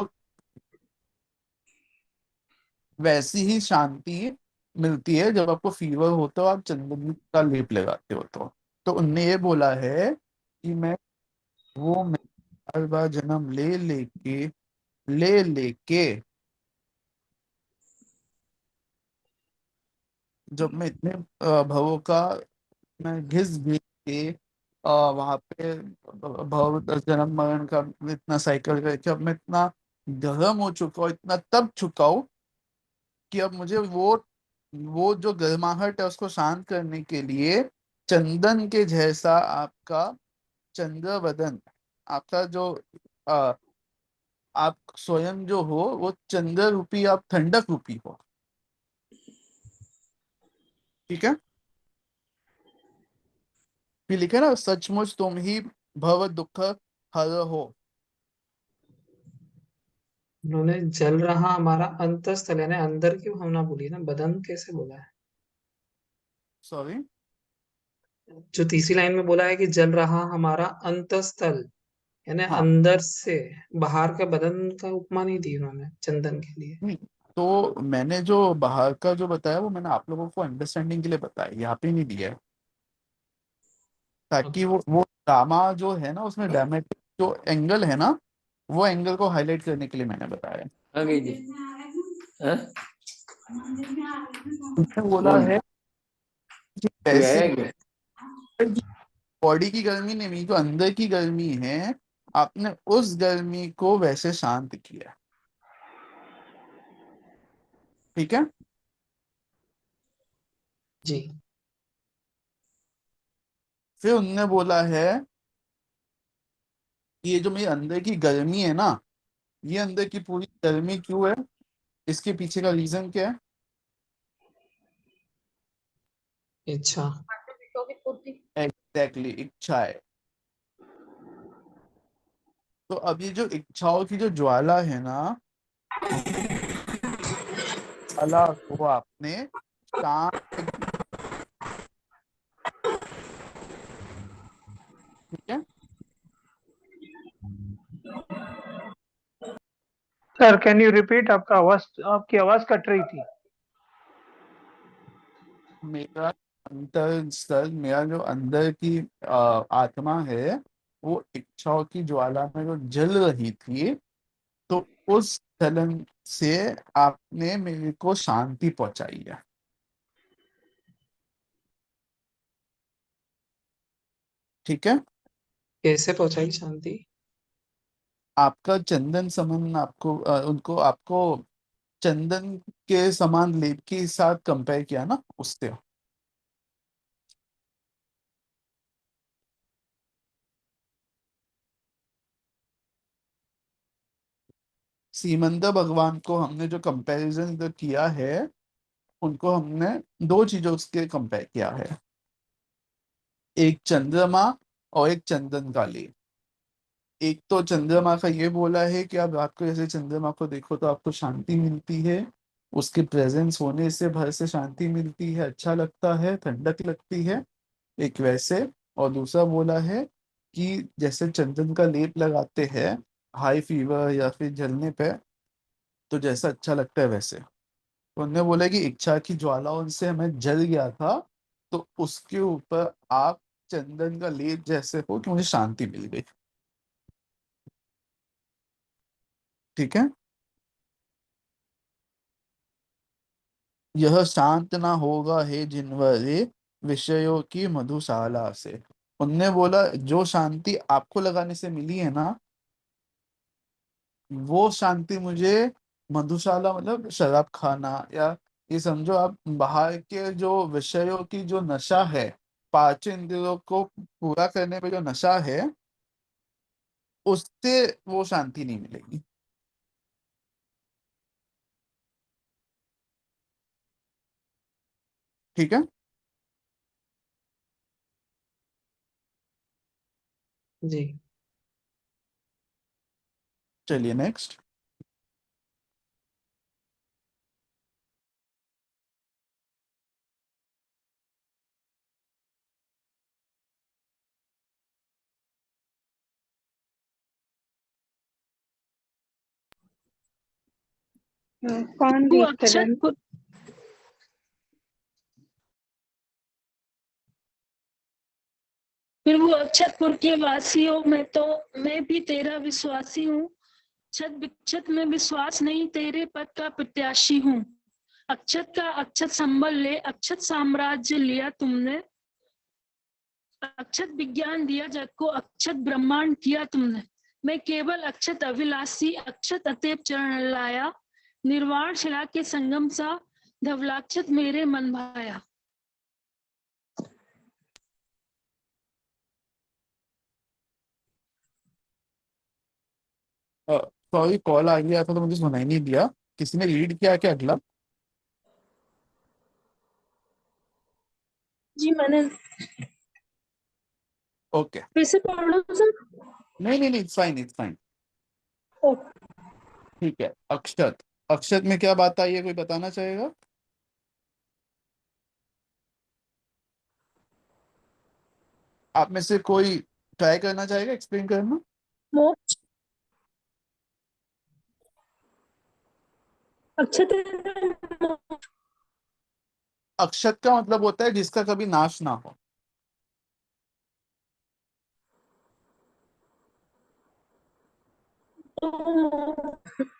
वैसी ही शांति मिलती है जब आपको फीवर होता हो, आप चंदन का लेप लगाते हो। तो उनने ये बोला है कि मैं हर बार जन्म ले लेके जब मैं इतने भवों का मैं घिस घिस के वहां पे भव जन्म मरण का इतना साइकिल करके अब मैं इतना गर्म हो चुका हूँ, इतना तप चुका हूँ कि अब मुझे वो जो गर्माहट है उसको शांत करने के लिए चंदन के जैसा आपका चंद्र वदन, आपका जो आ, आप स्वयं जो हो वो चंद्र रूपी, आप ठंडक रूपी हो। ठीक है। फिर लिखे ना, सचमुच तुम ही भव दुख हर हो।
उन्होंने जल रहा हमारा अंतस्थल, यानी अंदर की भावना बोली ना, बदन कैसे बोला है?
सॉरी।
जो तीसरी लाइन में बोला है कि जल रहा हमारा अंतस्थल, यानी
हाँ
अंदर से बाहर का बदन का उपमा नहीं दी उन्होंने चंदन के लिए।
नहीं, तो मैंने जो बाहर का जो बताया वो मैंने आप लोगों को अंडरस्टैंडिंग के लिए बताया, यहाँ पे नहीं दिया है, ताकि
ओके।
वो ड्रामा जो है ना उसमें ड्रामेटिक जो एंगल है ना वो एंगल को हाईलाइट करने के लिए मैंने बताया।
आ गई जी। हाँ?
उसने बोला
कौन
है कि
कोई
वैसे
आया क्या?
बॉडी की गर्मी नहीं, जो अंदर की गर्मी है आपने उस गर्मी को वैसे शांत किया। ठीक है।
जी।
फिर उनने बोला है कि ये जो मेरी अंदर की गर्मी है ना, ये अंदर की पूरी गर्मी क्यों है, इसके पीछे का रीजन क्या है?
इच्छा।
एग्जैक्टली इच्छा है। तो अब ये जो इच्छाओं की जो ज्वाला है ना, ज्वाला को आपने शांत, ठीक है।
सर कैन यू रिपीट, आपकी आवाज कट रही थी।
मेरा अंतर स्तर, मेरा जो अंदर की आत्मा है वो इच्छाओं की ज्वाला में जो जल रही थी, तो उस जलन से आपने मेरे को शांति पहुंचाई है। ठीक है।
कैसे पहुंचाई शांति?
आपका चंदन समन आपको उनको आपको चंदन के समान लेप के साथ कंपेयर किया ना उससे। सीमंदर भगवान को हमने जो कंपैरिजन जो किया है, उनको हमने दो चीजों से कंपेयर किया है, एक चंद्रमा और एक चंदन का लेप। एक तो चंद्रमा का ये बोला है कि आप रात को जैसे चंद्रमा को देखो तो आपको शांति मिलती है, उसके प्रेजेंस होने से भर से शांति मिलती है, अच्छा लगता है, ठंडक लगती है, एक वैसे। और दूसरा बोला है कि जैसे चंदन का लेप लगाते हैं हाई फीवर या फिर जलने पे, तो जैसा अच्छा लगता है वैसे। तो उन्होंने बोला कि इच्छा की ज्वालाओं से हमें जल गया था, तो उसके ऊपर आप चंदन का लेप जैसे हो कि मुझे शांति मिल गई। ठीक है। यह शांत ना होगा हे जिनवरे विषयों की मधुशाला से। उनने बोला जो शांति आपको लगाने से मिली है ना, वो शांति मुझे मधुशाला मतलब शराब खाना, या ये समझो आप बाहर के जो विषयों की जो नशा है, पांच इंद्रियों को पूरा करने पे जो नशा है, उससे वो शांति नहीं मिलेगी। ठीक है।
जी।
चलिए नेक्स्ट।
कौन
वो
रीड कर रहा
अक्षत
है?
पुर, फिर वो अक्षतपुर के वासियों में तो मैं भी तेरा विश्वासी हूँ। छत विक्षत में विश्वास नहीं, तेरे पद का प्रत्याशी हूँ। अक्षत का अक्षत संबल ले, अक्षत साम्राज्य लिया तुमने। अक्षत विज्ञान दिया जग को, अक्षत ब्रह्मांड किया तुमने। मैं केवल अक्षत अभिलाषी, अक्षत अतएव चरण लाया। निर्वाण शिला के संगम सा, धवलाक्षत मेरे मन भाया।
सॉरी कॉल आ गया था तो मुझे सुनाई नहीं दिया। किसी ने रीड किया क्या अगला?
जी मैंने।
ओके।
फिर से पढ़ो सर।
नहीं नहीं नहीं, it's fine it's fine.
Okay.
ठीक है। अक्षत, अक्षत में क्या बात आई है, कोई बताना चाहेगा? आप में से कोई ट्राई करना चाहेगा एक्सप्लेन करना?
मोक्ष अक्षत
अक्षत का मतलब होता है जिसका कभी नाश ना हो।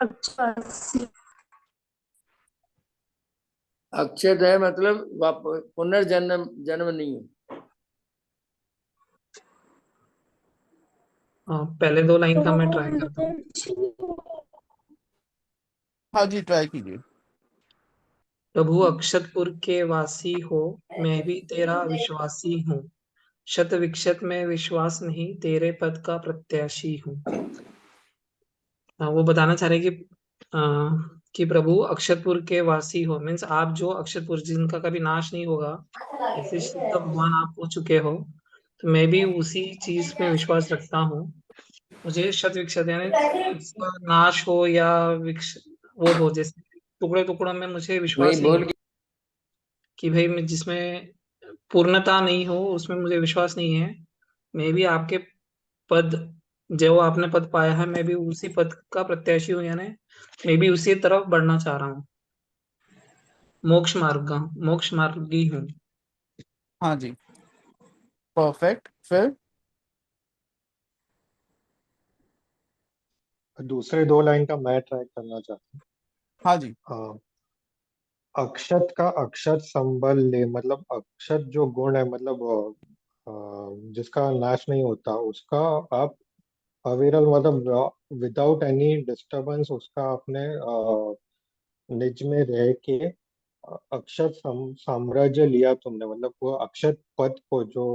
अच्छा
अक्षत है मतलब पुनर्जन्म जन्म नहीं है।
पहले 2 लाइन का मैं ट्राई करता हूँ।
हाँ जी, ट्राई कीजिए।
प्रभु अक्षतपुर के वासी हो, मैं भी तेरा विश्वासी हूँ। शत विक्षत में विश्वास नहीं, तेरे पद का प्रत्याशी हूँ। वो बताना चाह रहे कि कि प्रभु अक्षतपुर के वासी हो, मीन्स आप जो अक्षतपुर जिनका कभी नाश नहीं होगा, ऐसे शुद्ध भगवान आप हो चुके हो, तो मैं भी उसी चीज में विश्वास रखता हूँ। मुझे शत विक्षत यानी उसका नाश हो या विक्ष वो हो, जैसे टुकड़े टुकड़ों में मुझे
वही
विश्वास नहीं
बोल
है कि भाई मैं जिसमें पूर्णता नहीं हो उसमें मुझे विश्वास नहीं है। मैं भी आपके पद, जो आपने पद पाया है, मैं भी उसी पद का प्रत्याशी हूँ, यानी मैं भी उसी तरफ बढ़ना चाह रहा हूँ। मोक्ष मार्गी हूँ।
हाँ जी, परफेक्ट। फिर
दूसरे 2 लाइन का मैं ट्राई करना चाहता
हाँ जी,
हूँ। अक्षत का अक्षत संबल ले, मतलब अक्षत जो गुण है, मतलब जिसका नाश नहीं होता, उसका आप अविरल, मतलब विदाउट एनी डिस्टरबेंस उसका अपने निज में रह के अक्षत साम्राज्य लिया तुमने, मतलब वो अक्षत पद को जो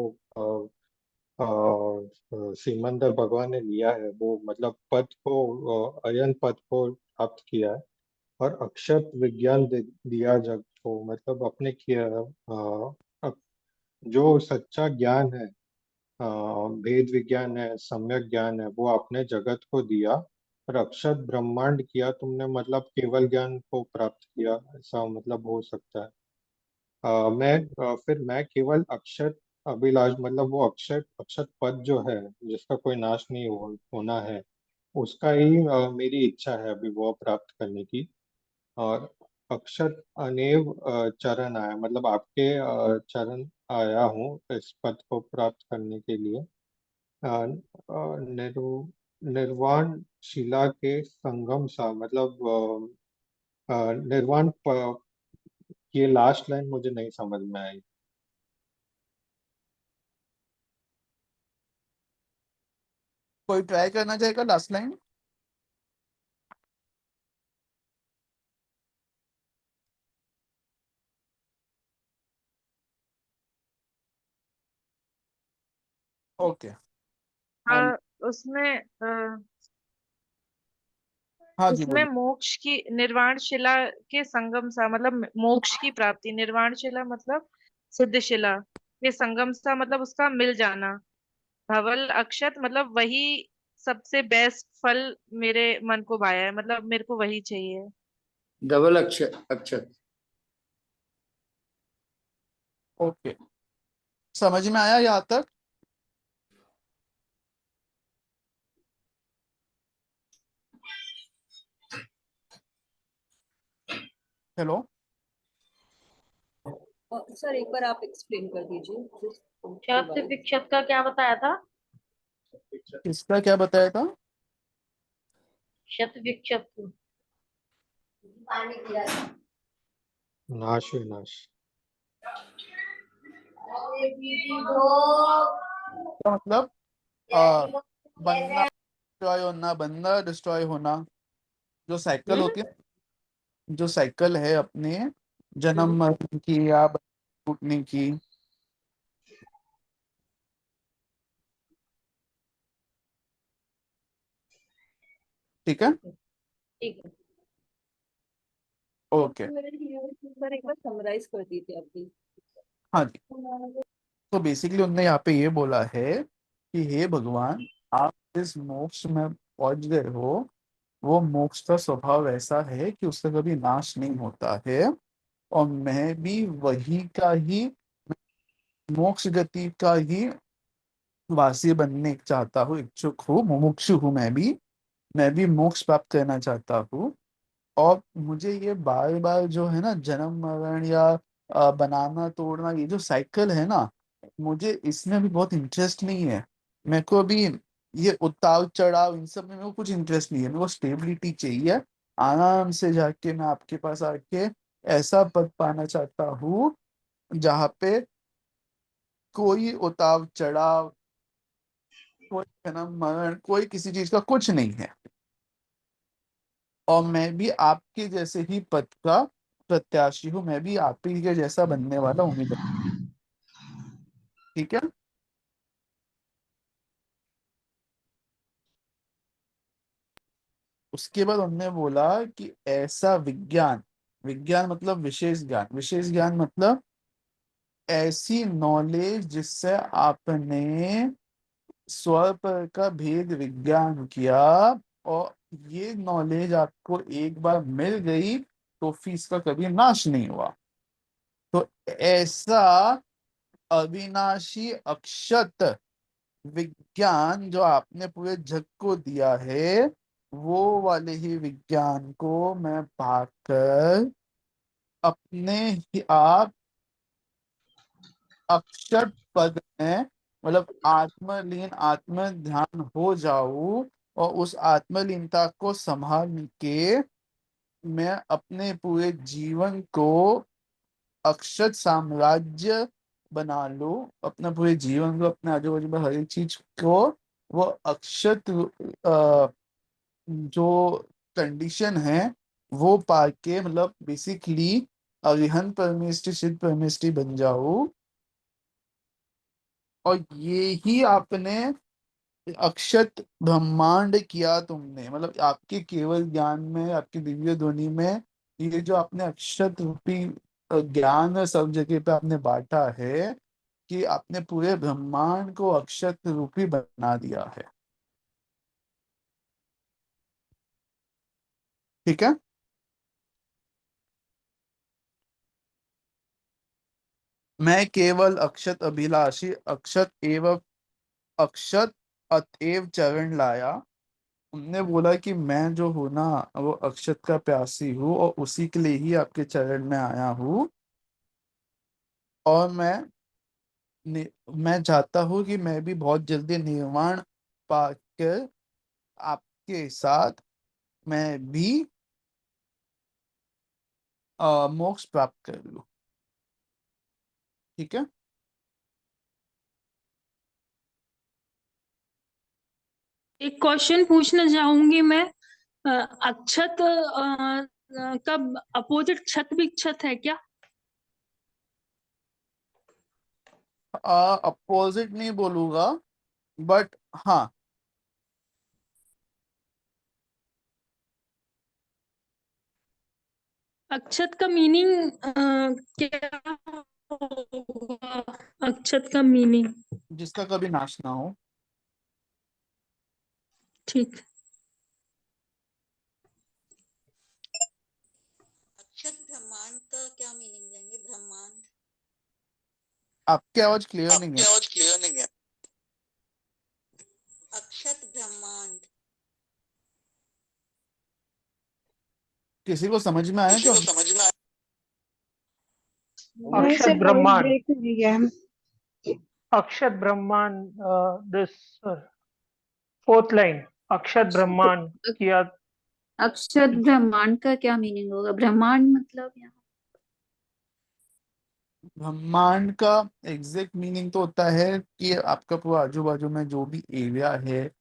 सीमंदर भगवान ने लिया है, वो मतलब पद को, अयन पद को प्राप्त किया है, और अक्षत विज्ञान दिया जग को, मतलब अपने किया जो सच्चा ज्ञान है, भेद विज्ञान है, सम्यक ज्ञान है, वो आपने जगत को दिया। और अक्षत ब्रह्मांड किया तुमने, मतलब केवल ज्ञान को प्राप्त किया, ऐसा मतलब हो सकता है। फिर मैं केवल अक्षत अभिलाष, मतलब वो अक्षत अक्षत पद जो है जिसका कोई नाश नहीं होना है, उसका ही मेरी इच्छा है अभी वो प्राप्त करने की। और अक्षत अनेव चरण आया, मतलब आपके चरण आया हूँ इस पद को प्राप्त करने के लिए। निर्वाण शिला के संगम सा, मतलब निर्वाण ये लास्ट लाइन मुझे नहीं समझ में आई।
कोई ट्राई करना चाहेगा लास्ट लाइन? ओके।
अ, उसमें
हाँ जी,
उसमें
बोलिए।
मोक्ष की निर्वाण शिला के संगम सा मतलब मोक्ष की प्राप्ति, निर्वाण शिला मतलब सिद्ध शिला के संगम सा मतलब उसका मिल जाना। धवल अक्षत मतलब वही सबसे बेस्ट फल मेरे मन को भाया है, मतलब मेरे को वही चाहिए।
डबल अक्षर अक्षर।
ओके, समझ में आया यहाँ तक? हेलो,
सर एक बार आप एक्सप्लेन कर दीजिए
शत विक्षत का क्या बताया था?
किसका क्या बताया था?
शत विक्षत।
नाश विनाश।
तो मतलब बनना डिस्ट्रॉय होना, बनना डिस्ट्रॉय होना, जो साइकिल होती है, जो साइकिल है अपने जन्म मरण की या टूटने की। ठीक है,
ठीक है
ओके।
सर एक बार समराइज कर दीजिए आप प्लीज।
हाँ जी, तो बेसिकली उन्होंने यहाँ पे ये बोला है कि हे भगवान, आप जिस मोक्ष में पहुंच गए हो, वो मोक्ष का स्वभाव ऐसा है कि उसका कभी नाश नहीं होता है, और मैं भी वही का ही, मोक्ष गति का ही वासी बनने चाहता हूँ, इच्छुक हूँ, मुमुक्षु हूँ मैं भी मोक्ष प्राप्त करना चाहता हूँ। और मुझे ये बार बार जो है ना जन्म मरण या बनाना तोड़ना, ये जो साइकिल है ना, मुझे इसमें भी बहुत इंटरेस्ट नहीं है। मेरे को अभी ये उतार चढ़ाव इन सब में मेरे को कुछ इंटरेस्ट नहीं है। मेरे को स्टेबिलिटी चाहिए। आराम से जाके मैं आपके पास आके ऐसा पद पाना चाहता हूँ जहाँ पे कोई उतार चढ़ाव, कोई जन्म मरण, कोई किसी चीज का कुछ नहीं है। और मैं भी आपके जैसे ही पद का प्रत्याशी हूँ। मैं भी आप ही के जैसा बनने वाला उम्मीदवार। ठीक है। उसके बाद उन्होंने बोला कि ऐसा विज्ञान, विज्ञान मतलब विशेष ज्ञान, विशेष ज्ञान मतलब ऐसी नॉलेज जिससे आपने स्वर पर का भेद विज्ञान किया, और ये नॉलेज आपको एक बार मिल गई तो फिर इसका कभी नाश नहीं हुआ। तो ऐसा अविनाशी अक्षत विज्ञान जो आपने पूरे जग को दिया है, वो वाले ही विज्ञान को मैं पाकर अपने ही आप अक्षर पद में, मतलब आत्मलीन आत्म ध्यान हो जाऊं, और उस आत्मलीनता को संभाल के मैं अपने पूरे जीवन को अक्षत साम्राज्य बना लूं। अपना पूरे जीवन को, अपने आजू बाजू में हर एक चीज को वो अक्षत जो कंडीशन है वो पाके, मतलब बेसिकली अरिहंत परमेष्टि सिद्ध परमेष्टि बन जाओ। और ये ही आपने अक्षत ब्रह्मांड किया तुमने, मतलब आपके केवल ज्ञान में, आपकी दिव्य ध्वनि में ये जो आपने अक्षत रूपी ज्ञान सब जगह पे आपने बांटा है, कि आपने पूरे ब्रह्मांड को अक्षत रूपी बना दिया है। ठीक है। मैं केवल अक्षत अभिलाषी, अक्षत एवं अक्षत अतएव चरण लाया। उनने बोला कि मैं जो हूं ना, वो अक्षत का प्यासी हूँ और उसी के लिए ही आपके चरण में आया हूँ। और मैं चाहता हूँ कि मैं भी बहुत जल्दी निर्वाण पाकर आपके साथ मैं भी मोक्ष प्राप्त कर लूं। ठीक है।
एक क्वेश्चन पूछना चाहूंगी मैं। अक्षत का अपोजिट छत भी छत है क्या?
अपोजिट नहीं बोलूंगा, बट हाँ।
अक्षत का मीनिंग क्या होगा? अक्षत का मीनिंग।
जिसका कभी नाश ना हो।
ठीक।
अक्षत ब्रह्मांड का क्या मीनिंग लेंगे? ब्रह्मांड,
आपकी आवाज क्लियर नहीं
आपकी
है।
आवाज क्लियर नहीं है। अक्षत ब्रह्मांड,
किसी को समझ में आया
किसी
जो?
को समझ में आया?
नहीं
अक्षत
सर, वॉइस
ब्रह्मांड,
ब्रेक हो रही है।
अक्षत ब्रह्मांड, दिस फोर्थ लाइन, अक्षत ब्रह्मांड किया।
अक्षत ब्रह्मांड का क्या मीनिंग होगा? ब्रह्मांड मतलब यहाँ
ब्रह्मांड का एग्जैक्ट मीनिंग तो होता है कि आपका पूरा आजू बाजू में जो भी एरिया है,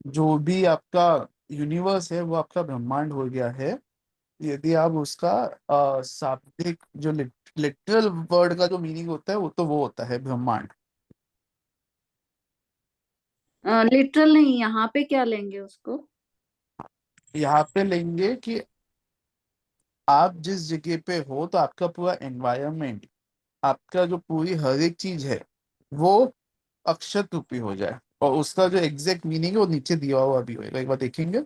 जो भी आपका यूनिवर्स है, वो आपका ब्रह्मांड हो गया है। यदि आप उसका शाब्दिक जो लिटरल वर्ड का जो मीनिंग होता है, वो तो वो होता है ब्रह्मांड।
लिटरल नहीं, यहाँ पे क्या लेंगे उसको?
यहाँ पे लेंगे कि आप जिस जगह पे हो, तो आपका पूरा एनवायरनमेंट, आपका जो पूरी हर एक चीज है, वो अक्षत रूपी हो जाए। और उसका जो एग्जैक्ट मीनिंग है वो नीचे दिया हुआ भी होगा, एक बार देखेंगे।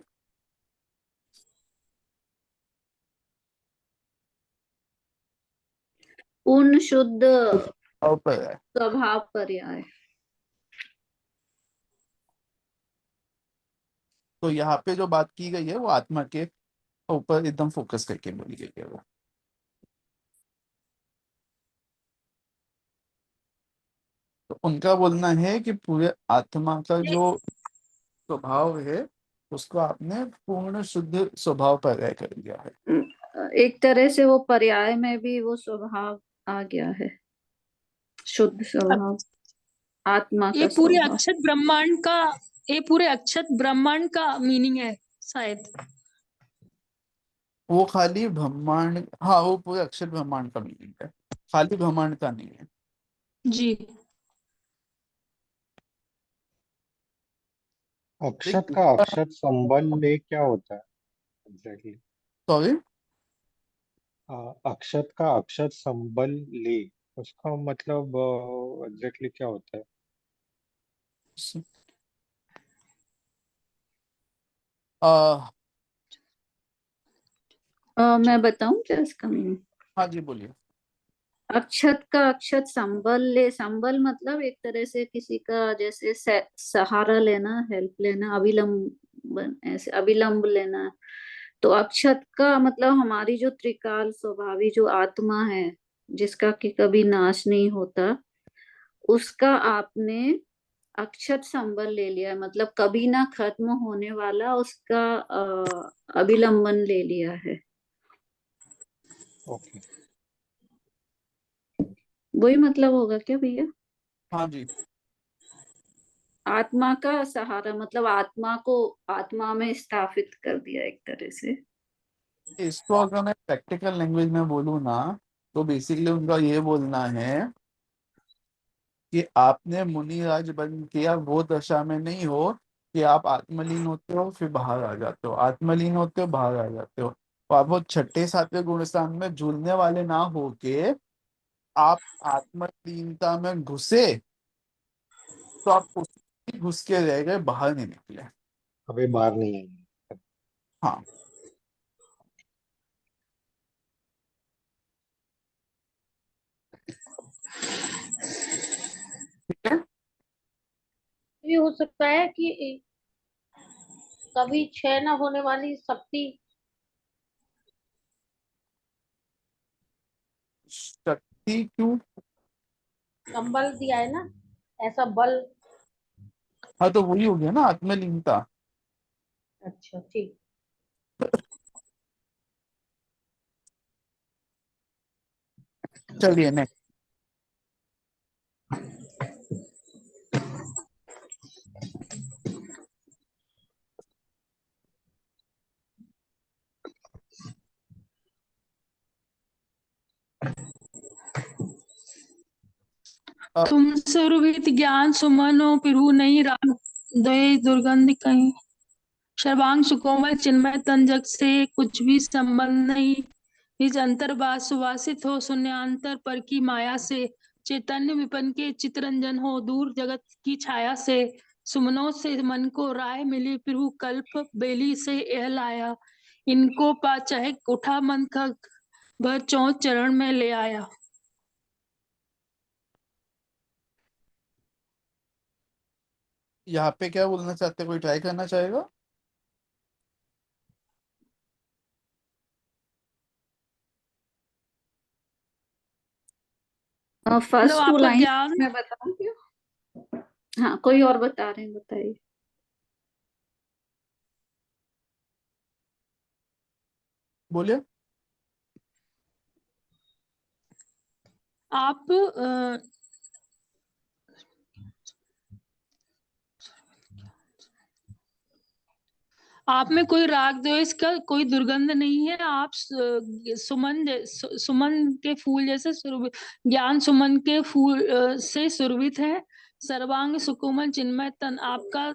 पूर्ण शुद्ध
और पर है।
स्वभाव पर्याय।
तो यहाँ पे जो बात की गई है वो आत्मा के ऊपर एकदम फोकस करके बोली गई है वो। तो उनका बोलना है कि पूरे आत्मा का जो स्वभाव है उसको आपने पूर्ण शुद्ध स्वभाव पर रह कर दिया है।
एक तरह से वो पर्याय में भी वो स्वभाव आ गया है, शुद्ध स्वभाव, आत्मा
ये
का
पूरे
स्वभाव।
अक्षत ब्रह्मांड का, ये पूरे अक्षत ब्रह्मांड का मीनिंग है शायद।
वो खाली ब्रह्मांड, हाँ वो पूरे अक्षर ब्रह्मांड का मीनिंग है, खाली ब्रह्मांड का नहीं है।
जी।
अक्षत का अक्षत संबल ले क्या होता है एग्जैक्टली?
सॉरी,
अक्षत का अक्षत संबल ले, उसका मतलब एग्जैक्टली क्या होता है?
मैं बताऊं क्या इसका मीनिंग?
हाँ जी बोलिए।
अक्षत का अक्षत संबल ले, संबल मतलब एक तरह से किसी का जैसे सहारा लेना, हेल्प लेना, अभिलंब, ऐसे अभिलंब लेना। तो अक्षत का मतलब हमारी जो त्रिकाल स्वभावी जो आत्मा है, जिसका कि कभी नाश नहीं होता, उसका आपने अक्षत संबल ले लिया है, मतलब कभी ना खत्म होने वाला उसका अभिलंबन ले लिया है।
ओके।
वही मतलब होगा क्या भैया?
हाँ जी,
आत्मा का सहारा मतलब आत्मा को आत्मा में स्थापित कर दिया एक तरह से।
इसको अगर मैं प्रैक्टिकल लैंग्वेज में बोलूँ ना, तो बेसिकली उनका ये बोलना है कि आपने मुनिराज बन किया वो दशा में नहीं हो कि आप आत्मलीन होते हो फिर बाहर आ जाते हो, आत्मलीन होते हो बाहर आ जाते हो, तो आप वो छठे सातवें गुण स्थान में झूलने वाले ना हो के आप आत्मलीनता में घुसे, तो आप उसमें घुस के रह गए, बाहर नहीं निकले।
अभी बाहर नहीं आएंगे।
हाँ, ठीक है।
ये हो सकता है कि कभी क्षय न होने वाली शक्ति,
शक्ति क्यों?
संबल दिया है ना, ऐसा बल।
हाँ तो वही हो गया ना आत्मलीनता।
अच्छा ठीक।
चलिए नेक्स्ट।
तुम सुरभित ज्ञान सुमन हो पिरु नहीं राग दय दुर्गंध कहीं, सर्वांग सुकोमल चिन्मय तन जग से कुछ भी संबंध नहीं, निज अंतर्बास सुवासित हो शून्यांतर पर की माया से, चैतन्य विपन के चितरंजन हो दूर जगत की छाया से, सुमनों से मन को राय मिली प्रभु कल्प बेली से यह लाया, इनको पा चाहे उठा मन का भर चौथ चरण में ले आया।
यहाँ पे क्या बोलना चाहते हैं, कोई ट्राई करना चाहेगा?
मतलब
फर्स्ट टू
आपका
लाइन
ज्ञान,
मैं बताऊं क्या? हाँ, कोई और बता रहे हैं, बताइए।
बोलिए।
आप आप में कोई राग द्वेष का कोई दुर्गंध नहीं है, आप सुमन के फूल जैसे ज्ञान सुमन के फूल से सुरभित है, सर्वांग सुकोमल चिन्मय तन आपका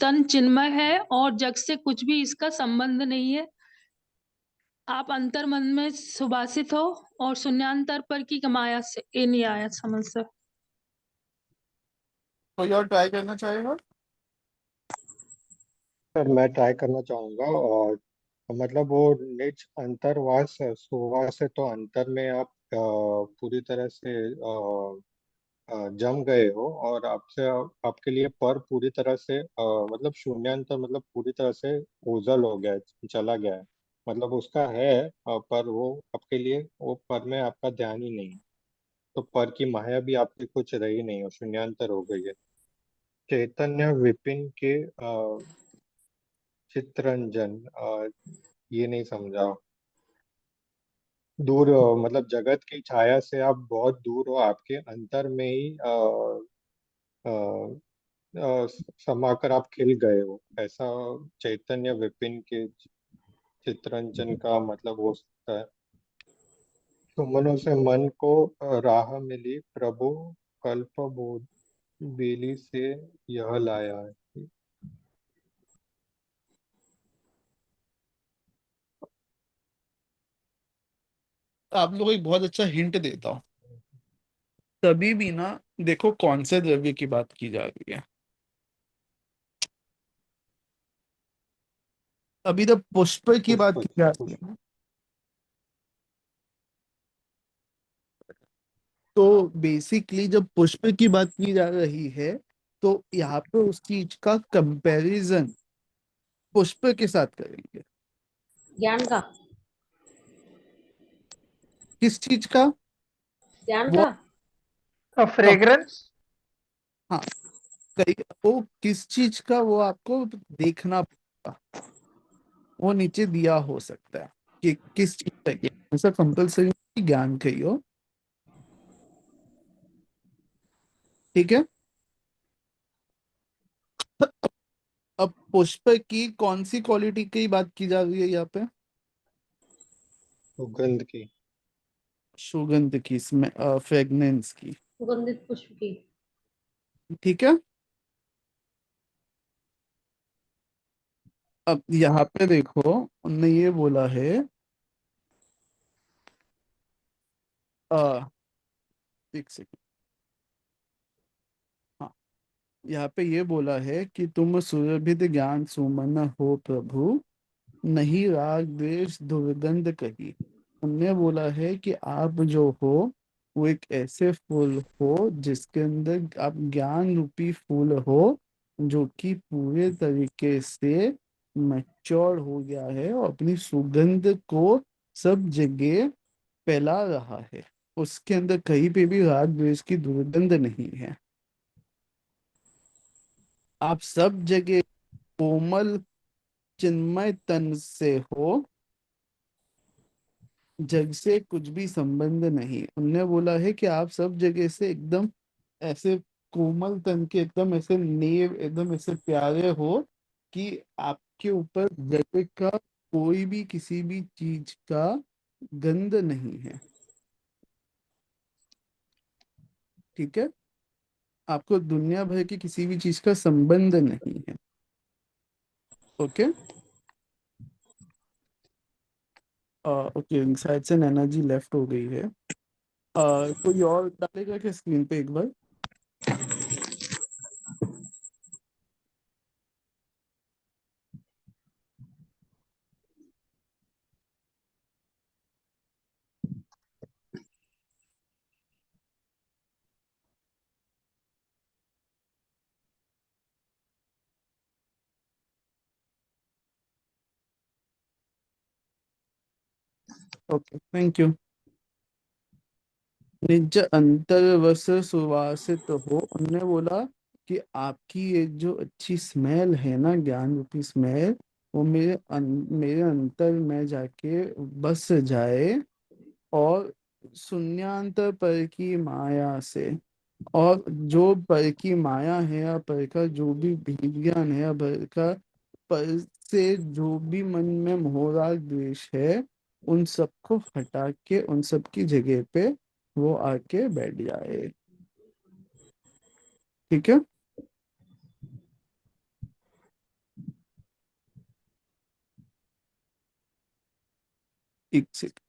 तन चिन्मय है और जग से कुछ भी इसका संबंध नहीं है, आप अंतर मन में सुभाषित हो और शून्यांतर पर की कमाया से ये नहीं आया समझ सर।
कोई और ट्राई करना चाहेगा?
सर मैं ट्राई करना चाहूंगा। और मतलब वो निज अंतर्वास है, सुवास है, तो अंतर में आप पूरी तरह से जम गए हो और आपसे आपके लिए पर पूरी तरह से मतलब शून्यांतर मतलब पूरी तरह से ओझल हो गया है, चला गया है। मतलब उसका है पर वो आपके लिए वो पर में आपका ध्यान ही नहीं है। तो पर की माया भी आपकी कुछ रही नहीं हो, शून्यांतर हो गई है। चैतन्य विपिन के चित्रंजन ये नहीं समझा। दूर मतलब जगत की छाया से आप बहुत दूर हो, आपके अंतर में ही अ, समाकर आप खिल गए हो, ऐसा चैतन्य विपिन के चित्रंजन का मतलब हो सकता है। सुमनों से मन को राह मिली प्रभु, कल्प बोध बेली से यह लाया है।
आप लोगों को एक बहुत अच्छा हिंट देता हूँ। तभी भी ना, देखो कौन से द्रव्य की बात की जा रही है। अभी तो पुष्प की बात
पुष्प
की जा रही
पुष्प
है। तो बेसिकली जब पुष्प की बात की जा रही है, तो यहाँ पे उस चीज का कंपैरिजन पुष्प के साथ करेंगे।
ज्ञान का।
किस चीज का?
ज्ञान
वो
का
कम,
फ्रेग्रेंस।
हाँ, कई, वो किस चीज का वो आपको देखना पड़ेगा। वो नीचे दिया हो सकता है कि किस चीज का ये, ऐसा कंपल्सरी ज्ञान का ही हो। ठीक है। अब पुष्प की कौन सी क्वालिटी की बात की जा रही है यहाँ पे?
सुगंध की।
सुगंध की, फ्रेगनेंस की।
सुगंधित पुष्प की।
ठीक है। अब यहाँ पे देखो, उनने ये बोला है, आ, एक सेकंड। हाँ, यहाँ पे ये बोला है कि तुम सुरभित ज्ञान सुमन हो प्रभु, नहीं राग द्वेष दुर्गंध कही। हमने बोला है कि आप जो हो वो एक ऐसे फूल हो जिसके अंदर आप ज्ञान रूपी फूल हो, जो कि पूरे तरीके से मैच्योर हो गया है और अपनी सुगंध को सब जगह फैला रहा है। उसके अंदर कहीं पे भी राग द्वेष की दुर्गंध नहीं है। आप सब जगह कोमल चिन्मय तन से हो, जग से कुछ भी संबंध नहीं। उनने बोला है कि आप सब जगह से एकदम ऐसे कोमल तन के, एकदम ऐसे नेव, एकदम ऐसे प्यारे हो कि आपके ऊपर जगह का कोई भी किसी भी चीज का गंध नहीं है। ठीक है। आपको दुनिया भर की किसी भी चीज का संबंध नहीं है। ओके। ओके, शायद से नैना जी लेफ्ट हो गई है। कोई और डालेगा क्या स्क्रीन पे एक बार? Okay, thank you. निज अंतर्वस सुवासित हो, उन्होंने बोला कि आपकी ये जो अच्छी स्मेल है ना, ज्ञान रूपी स्मेल, वो मेरे अंतर में जाके बस जाए, और शून्यांतर पर की माया से, और जो पर की माया है या पर का जो भी विज्ञान है या पर का, पर से जो भी मन में मोह राग द्वेष है, उन सबको हटा के उन सब की जगह पे वो आके बैठ जाए। ठीक है। एक सेकंड।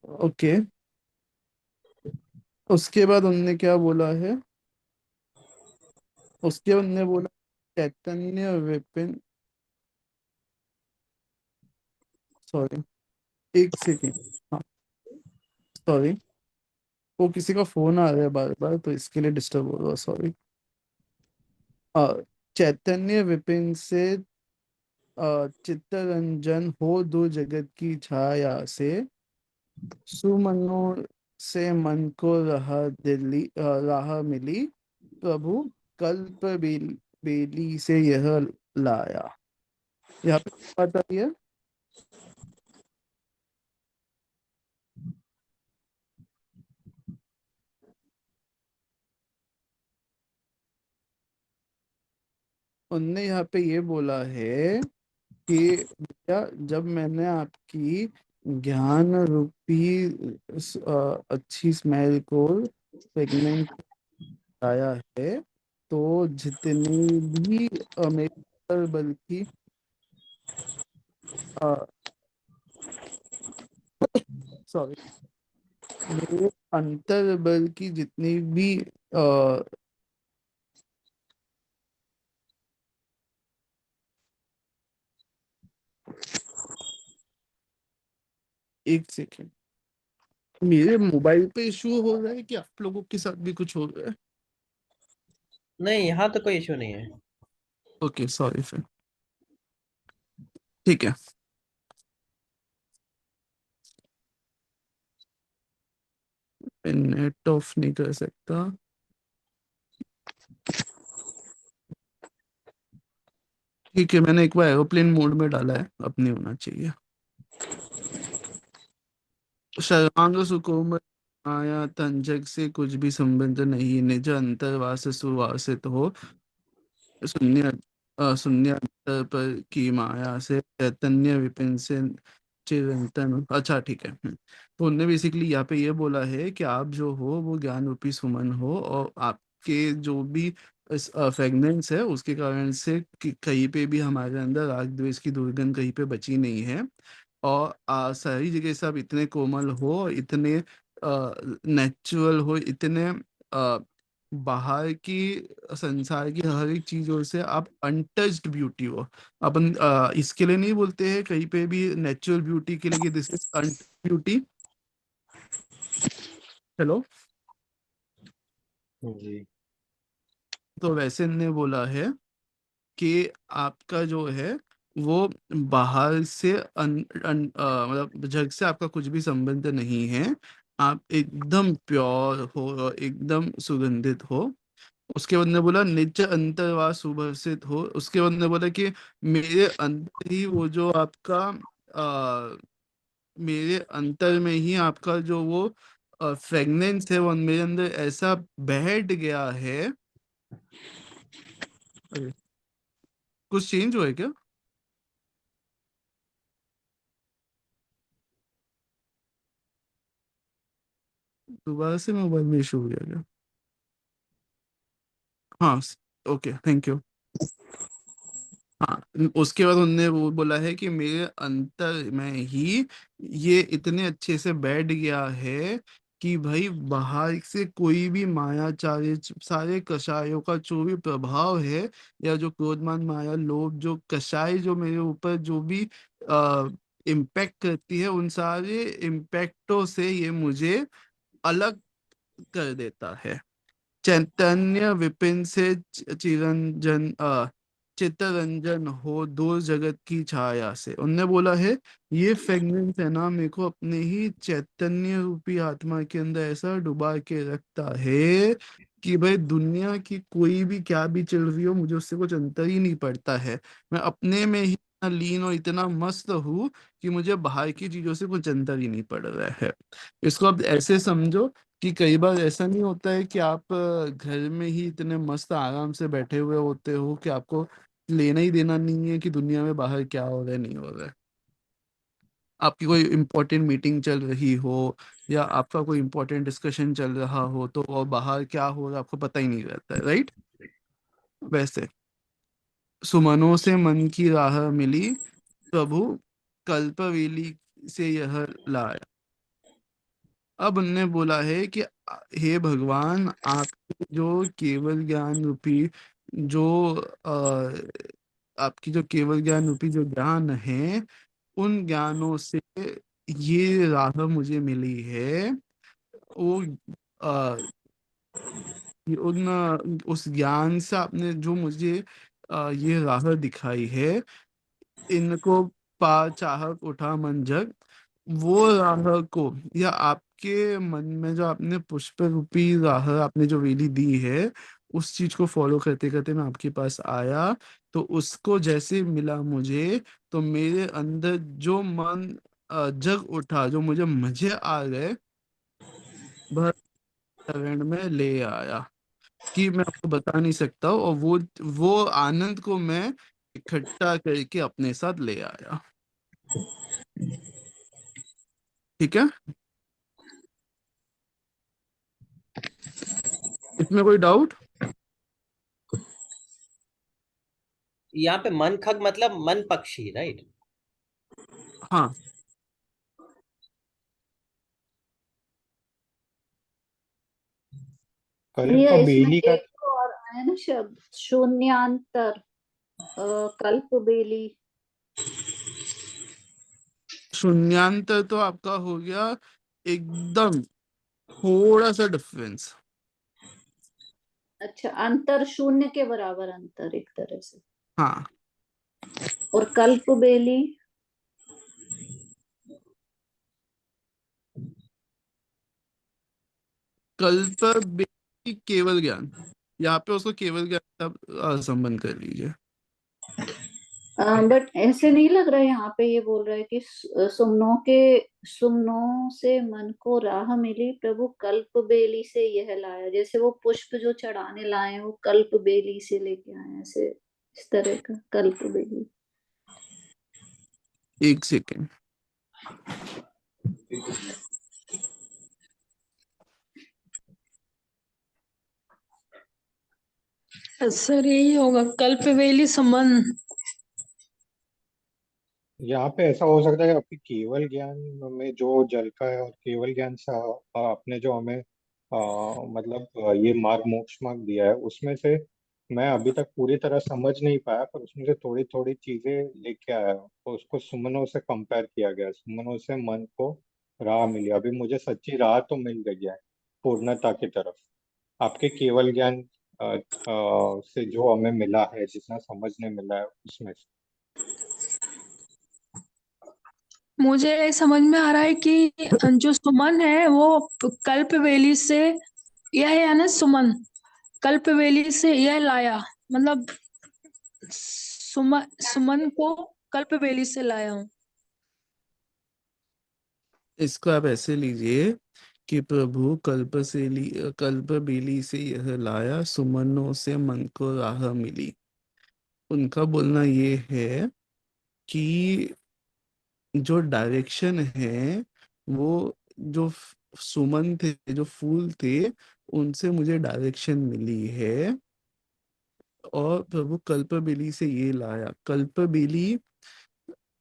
ओके, उसके बाद उनने क्या बोला है? उसके उनने बोला चैतन्य विपिन, सॉरी एक सेकेंड, हाँ सॉरी, वो किसी का फोन आ रहा है बार बार तो इसके लिए डिस्टर्ब हो रहा है, सॉरी। चैतन्य विपिन से चित्तरंजन हो दो जगत की छाया से, सुमनो से मन को राह मिली, प्रभु कल्प बेली से यह लाया। यहाँ पे बात आ रही है, उनने यहाँ पे ये बोला है कि भैया जब मैंने आपकी ज्ञान रूपी अच्छी स्मेल को प्रेग्नेंट आया है, तो जितने भी मेरे पर बल्कि सॉरी मेरे अंतर बल की जितनी भी एक सेकेंड, मेरे मोबाइल पे इशू हो रहा है कि आप लोगों के साथ भी कुछ हो रहा है?
नहीं, यहाँ तो कोई इशू नहीं है।
ओके सॉरी फिर, ठीक है। मैं नेट ऑफ नहीं कर सकता, ठीक है, मैंने एक बार एरोप्लेन मोड में डाला है, अब नहीं होना चाहिए। सर्वांग सुकोमल आया तंजक से कुछ भी संबंध नहीं, निज अंतरवास सुवासित हो, शून्य शून्य अंतर पर की माया से, चैतन्य विपिन से चिरंतन। अच्छा ठीक है। तो उनने बेसिकली यहाँ पे ये बोला है कि आप जो हो वो ज्ञान रूपी सुमन हो, और आपके जो भी फ्रेगनेंस है उसके कारण से कहीं पे भी हमारे अंदर राग द्वेष की दुर्गंध कहीं पे बची नहीं है, और सारी जगह से आप इतने कोमल हो, इतने नेचुरल हो, इतने बाहर की संसार की हर एक चीजों से आप अनटच्ड ब्यूटी हो। अपन इसके लिए नहीं बोलते हैं कहीं पे भी नेचुरल ब्यूटी के लिए कि this is untouched beauty. Hello,
जी
तो वैसे ने बोला है कि आपका जो है वो बाहर से मतलब जग से आपका कुछ भी संबंध नहीं है, आप एकदम प्योर हो, एकदम सुगंधित हो। उसके बाद ने बोला निज अंतरवास सुभसित हो, उसके बाद ने बोला कि मेरे अंदर ही वो जो आपका आ, मेरे अंतर में ही आपका जो वो फ्रेगनेंस है वो मेरे अंदर ऐसा बैठ गया है। अरे, कुछ चेंज हुआ है क्या? दोबारा से मोबाइल में इशू हो गया क्या? हाँ, ओके थैंक यू। हाँ, उसके बाद उनने वो बोला है कि मेरे अंतर में ही ये इतने अच्छे से बैठ गया है कि भाई बाहर से कोई भी मायाचार्य सारे कषायों का जो भी प्रभाव है, या जो क्रोधमान माया लोभ जो कषाय जो मेरे ऊपर जो भी इम्पैक्ट करती है, उन सारे इम्पैक्टों से ये मुझे अलग कर देता है। चैतन्य विपिन से चिरंजन चित्तरंजन हो दूर जगत की छाया से, उनने बोला है ये फ्रेग्रेंस है ना, मेरे को अपने ही चैतन्य रूपी आत्मा के अंदर ऐसा डुबा के रखता है कि भाई दुनिया की कोई भी क्या भी चल रही हो मुझे उससे कुछ अंतर ही नहीं पड़ता है। मैं अपने में ही इतना लीन और इतना मस्त हूँ कि मुझे बाहर की चीजों से कुछ अंतर ही नहीं पड़ रहा है। इसको अब ऐसे समझो कि कई बार ऐसा नहीं होता है कि आप घर में ही इतने मस्त आराम से बैठे हुए होते हो कि आपको लेना ही देना नहीं है कि दुनिया में बाहर क्या हो रहा है नहीं हो रहा है। आपकी कोई इम्पोर्टेंट मीटिंग चल रही हो या आपका कोई इम्पोर्टेंट डिस्कशन चल रहा हो तो और बाहर क्या हो रहा है आपको पता ही नहीं रहता है, राइट? वैसे सुमनों से मन की राह मिली, प्रभु कल्पवेली से यह लाया। अब उनने बोला है कि हे भगवान, आप जो केवल ज्ञान रूपी जो आपकी जो केवल ज्ञान रूपी जो ज्ञान है, उन ज्ञानों से ये राह मुझे मिली है। वो उस ज्ञान से आपने जो मुझे ये राह दिखाई है, इनको पा चाहक उठा मन जग, वो राह को, या आपके मन में जो आपने पुष्प रूपी राह आपने जो वेली दी है, उस चीज को फॉलो करते करते मैं आपके पास आया। तो उसको जैसे मिला मुझे, तो मेरे अंदर जो मन जग उठा, जो मुझे मजे आ गए, वह शरण में ले आया, कि मैं आपको बता नहीं सकता हूँ। और वो आनंद को मैं इकट्ठा करके अपने साथ ले आया। ठीक है, इसमें कोई डाउट?
यहाँ पे मन खग मतलब मन पक्षी, राइट?
हाँ,
भैया
कल्प
इसमें
बेली का
एक तो और है ना शब्द, शून्यांतर, कल्प बेली।
शून्यांतर तो आपका हो गया एकदम थोड़ा सा डिफरेंस।
अच्छा, अंतर शून्य के बराबर अंतर एक तरह से।
हाँ,
और कल्प बेली
कल्प बेली केवल ज्ञान, यहाँ पे उसको केवल ज्ञान से आप संबंध कर लीजिए।
बट ऐसे नहीं लग रहा है, यहाँ पे ये बोल रहा है कि सुमनों से मन को राह मिली, प्रभु कल्प बेली से यह लाया। जैसे वो पुष्प जो चढ़ाने लाए हैं, वो कल्प बेली से लेके आए हैं, ऐसे इस तरह का कल्प बेली।
एक सेकेंड।
सर यही होगा, कल्पवेली संबंध।
यहाँ पे ऐसा हो सकता है कि आपकी केवल ज्ञान में जो जल का है, और केवल ज्ञान से आपने जो हमें मतलब ये मार्ग मोक्ष मार्ग दिया है, उसमें से मैं अभी तक पूरी तरह समझ नहीं पाया, पर उसमें से थोड़ी थोड़ी चीजें लेके आया हूँ। तो उसको सुमनों से कंपेयर किया गया, सुमनों से मन को राह मिली। अभी मुझे सच्ची राह तो मिल गई है पूर्णता की तरफ, आपके केवल ज्ञान से जो हमें मिला है, जितना समझने मिला है उसमें से।
मुझे ये समझ में आ रहा है कि जो सुमन है वो कल्पवेली से, यह है ना सुमन, कल्पवेली से यह लाया, मतलब सुमन को कल्पवेली से लाया हूँ।
इसको आप ऐसे लीजिए कि प्रभु कल्प बेली से यह लाया, सुमनों से मन को राह मिली। उनका बोलना ये है कि जो डायरेक्शन है, वो जो सुमन थे, जो फूल थे, उनसे मुझे डायरेक्शन मिली है। और प्रभु कल्प बेली से ये लाया। कल्प बेली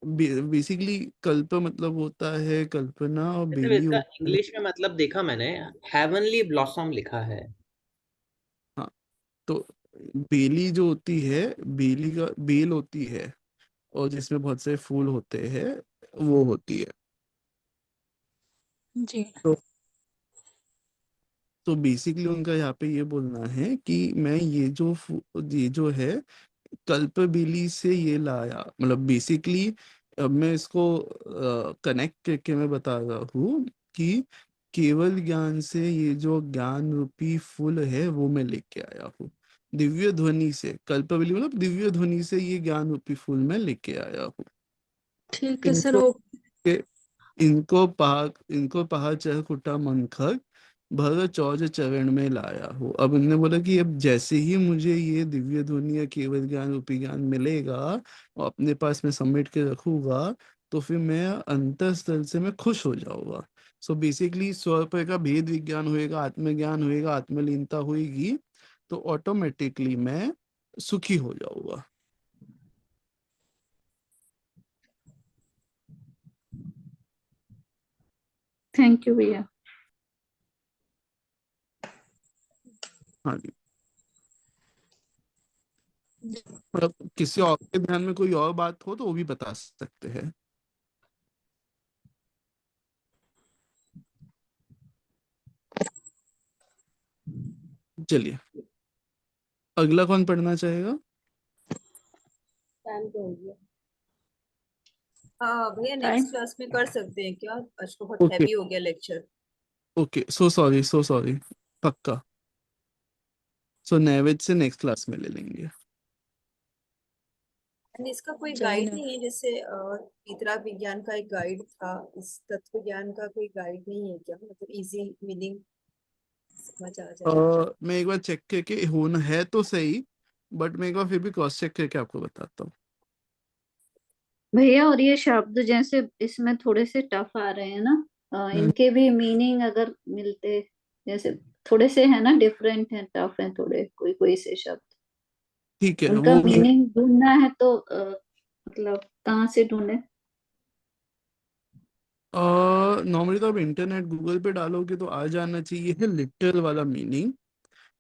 बेसिकली, कल्प मतलब होता है कल्पना, और
मतलब
बेली
इसका
होता है।
इंग्लिश में मतलब देखा मैंने, हेवनली ब्लॉसम लिखा है।
हाँ, तो बेली जो होती है, बेली का बेल होती है, और जिसमें बहुत से फूल होते हैं, वो होती है।
जी।
तो बेसिकली उनका यहाँ पे ये बोलना है कि मैं ये जो है कल्प बेली से ये लाया। मतलब बेसिकली अब मैं इसको कनेक्ट करके मैं बता रहा हूँ कि केवल ज्ञान से ये जो ज्ञान रूपी फूल है, वो मैं लेके आया हूँ। दिव्य ध्वनि से, कल्पवली मतलब दिव्य ध्वनि से ये ज्ञान रूपी फूल मैं लेके आया हूँ।
ठीक है सर।
इनको इनको पहा चह कुटा मंखक, भर चौज चरण में लाया हूँ। अब इन्होंने बोला कि अब जैसे ही मुझे ये दिव्य ध्वनि या केवल ज्ञान रूपी ज्ञान मिलेगा और अपने पास में समेट के रखूंगा, तो फिर मैं अंतःस्थल से मैं खुश हो जाऊंगा। सो बेसिकली स्वरूप का भेद विज्ञान होएगा, आत्मज्ञान होएगा, आत्मलीनता होएगी, तो ऑटोमेटिकली मैं सुखी हो जाऊंगा।
थैंक यू भैया।
हाँ जी। मतलब किसी और के ध्यान में कोई और बात हो तो वो भी बता सकते हैं। चलिए, अगला कौन पढ़ना चाहेगा?
टाइम तो हो गया।
हाँ भैया
टाइम
नेक्स्ट क्लास में कर सकते हैं क्या? आज तो बहुत
ओके
हैवी हो गया lecture.
Okay, so sorry so sorry. पक्का। सो नैवेद्य से नेक्स्ट क्लास में ले लेंगे।
एंड इसका कोई
चलिए
गाइड
ना।
नहीं है? जैसे इतरा विज्ञान का एक गाइड था, इस तत्व ज्ञान का कोई गाइड नहीं है क्या? मतलब इजी मीनिंग समझ आ जाए।
मैं एक बार चेक करके, होना है तो सही, बट मैं एक बार फिर भी क्रॉस चेक करके आपको बताता हूँ।
भैया, और ये शब्द जैसे इसमें थोड़े से टफ आ रहे हैं ना,
हम्म,
इनके भी मीनिंग अगर मिलते, जैसे थोड़े से है ना, डिफरेंट है, टफ है थोड़े, कोई कोई से शब्द,
ठीक है
उनका
वो मैं
मीनिंग ढूंढना है तो मतलब कहाँ से ढूंढे?
नॉर्मली तो आप इंटरनेट गूगल पे डालोगे तो आ जाना चाहिए है लिटरल वाला मीनिंग।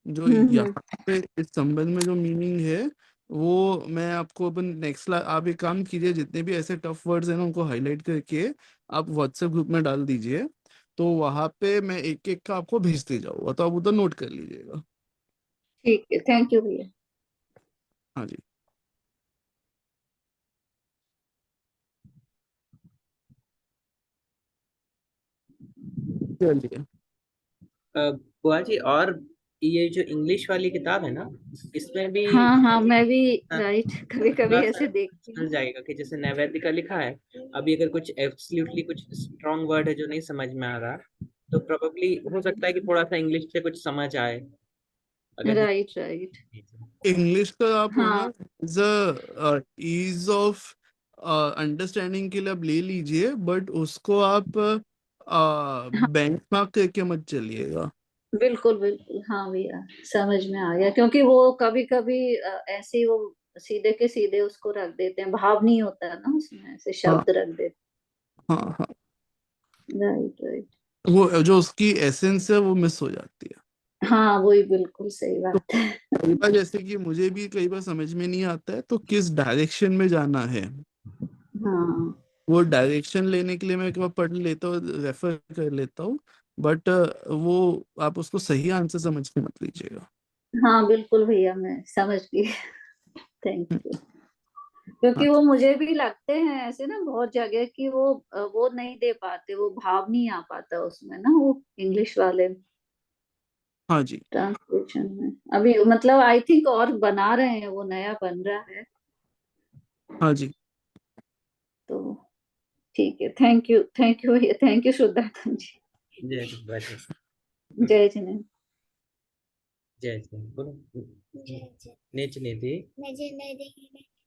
जो
हम्म।
यहाँ पे इस संबंध में जो मीनिंग है वो मैं आपको अपन नेक्स्ट, आप एक काम कीजिए, जितने भी ऐसे टफ वर्ड्स हैं ना उनको हाईलाइट करके आप व्हाट्सएप ग्रुप में डाल दीजिए, तो वहां पे मैं एक एक का आपको भेजते जाऊंगा, तो आप उधर नोट कर लीजिएगा।
ठीक है, थैंक यू भैया।
हाँ जी। चलिए।
बुआ जी, और ये जो इंग्लिश वाली किताब है ना, इसमें भी
हाँ हाँ, मैं भी
हाँ,
राइट कभी कभी
थोड़ा सा
ऐसे देखती हूँ।
मिल जाएगा कि जैसे नैवेद्य का लिखा है, अभी अगर कुछ एब्सोल्युटली कुछ स्ट्रॉन्ग वर्ड है जो नहीं समझ में आ रहा, तो प्रोबेबली हो सकता है कि थोड़ा सा इंग्लिश से कुछ समझ आए अगर
राइट राइट।
इंग्लिश का आप हो ना,
हाँ
ईज ऑफ अंडरस्टैंडिंग के लिए आप ले लीजिए, बट उसको आप
हाँ,
बेंचमार्क करके मत चलिएगा।
बिल्कुल बिल्कुल, हाँ भैया, समझ में आ गया, क्योंकि वो कभी कभी ऐसे ही वो सीधे के सीधे उसको रख देते हैं, भाव नहीं होता है ना उसमें, ऐसे
हाँ
शब्द रख देते
हाँ हाँ,
हैं। Right right.
वो जो उसकी एसेंस है वो मिस हो जाती है।
हाँ वही, बिल्कुल सही
तो
बात है।
कई बार जैसे कि मुझे भी कई बार समझ में नहीं आता है तो किस डायरेक्शन में जाना है,
हाँ
वो डायरेक्शन लेने के लिए मैं एक बार पढ़ लेता हूँ, रेफर कर लेता हूँ, बट वो आप उसको सही आंसर समझ के मत लीजिएगा।
हाँ, बिल्कुल भैया, मैं समझ गई। Thank
hmm,
you. क्योंकि
हाँ
वो मुझे भी लगते हैं ऐसे ना बहुत जगह कि वो नहीं दे पाते, वो भाव नहीं आ पाता उसमें ना, वो इंग्लिश वाले
हाँ जी।
ट्रांसलेशन में अभी, मतलब आई थिंक और बना रहे हैं, वो नया बन रहा है।
हाँ जी।
तो ठीक है, थैंक यू भैया, थैंक यू शुद्धात्मा जी।
जय जय वैसे
जय जिनेन्द्र।
जय जय बोलो। नीच निधि
मुझे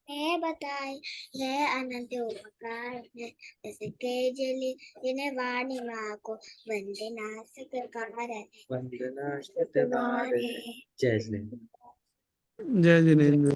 ने बताई है अनंत उपकार है, जैसे के जली जिन्हें वाणी माँ को वंदना सत्कार है,
वंदना शतवारे। जय जय।
जय जिनेन्द्र।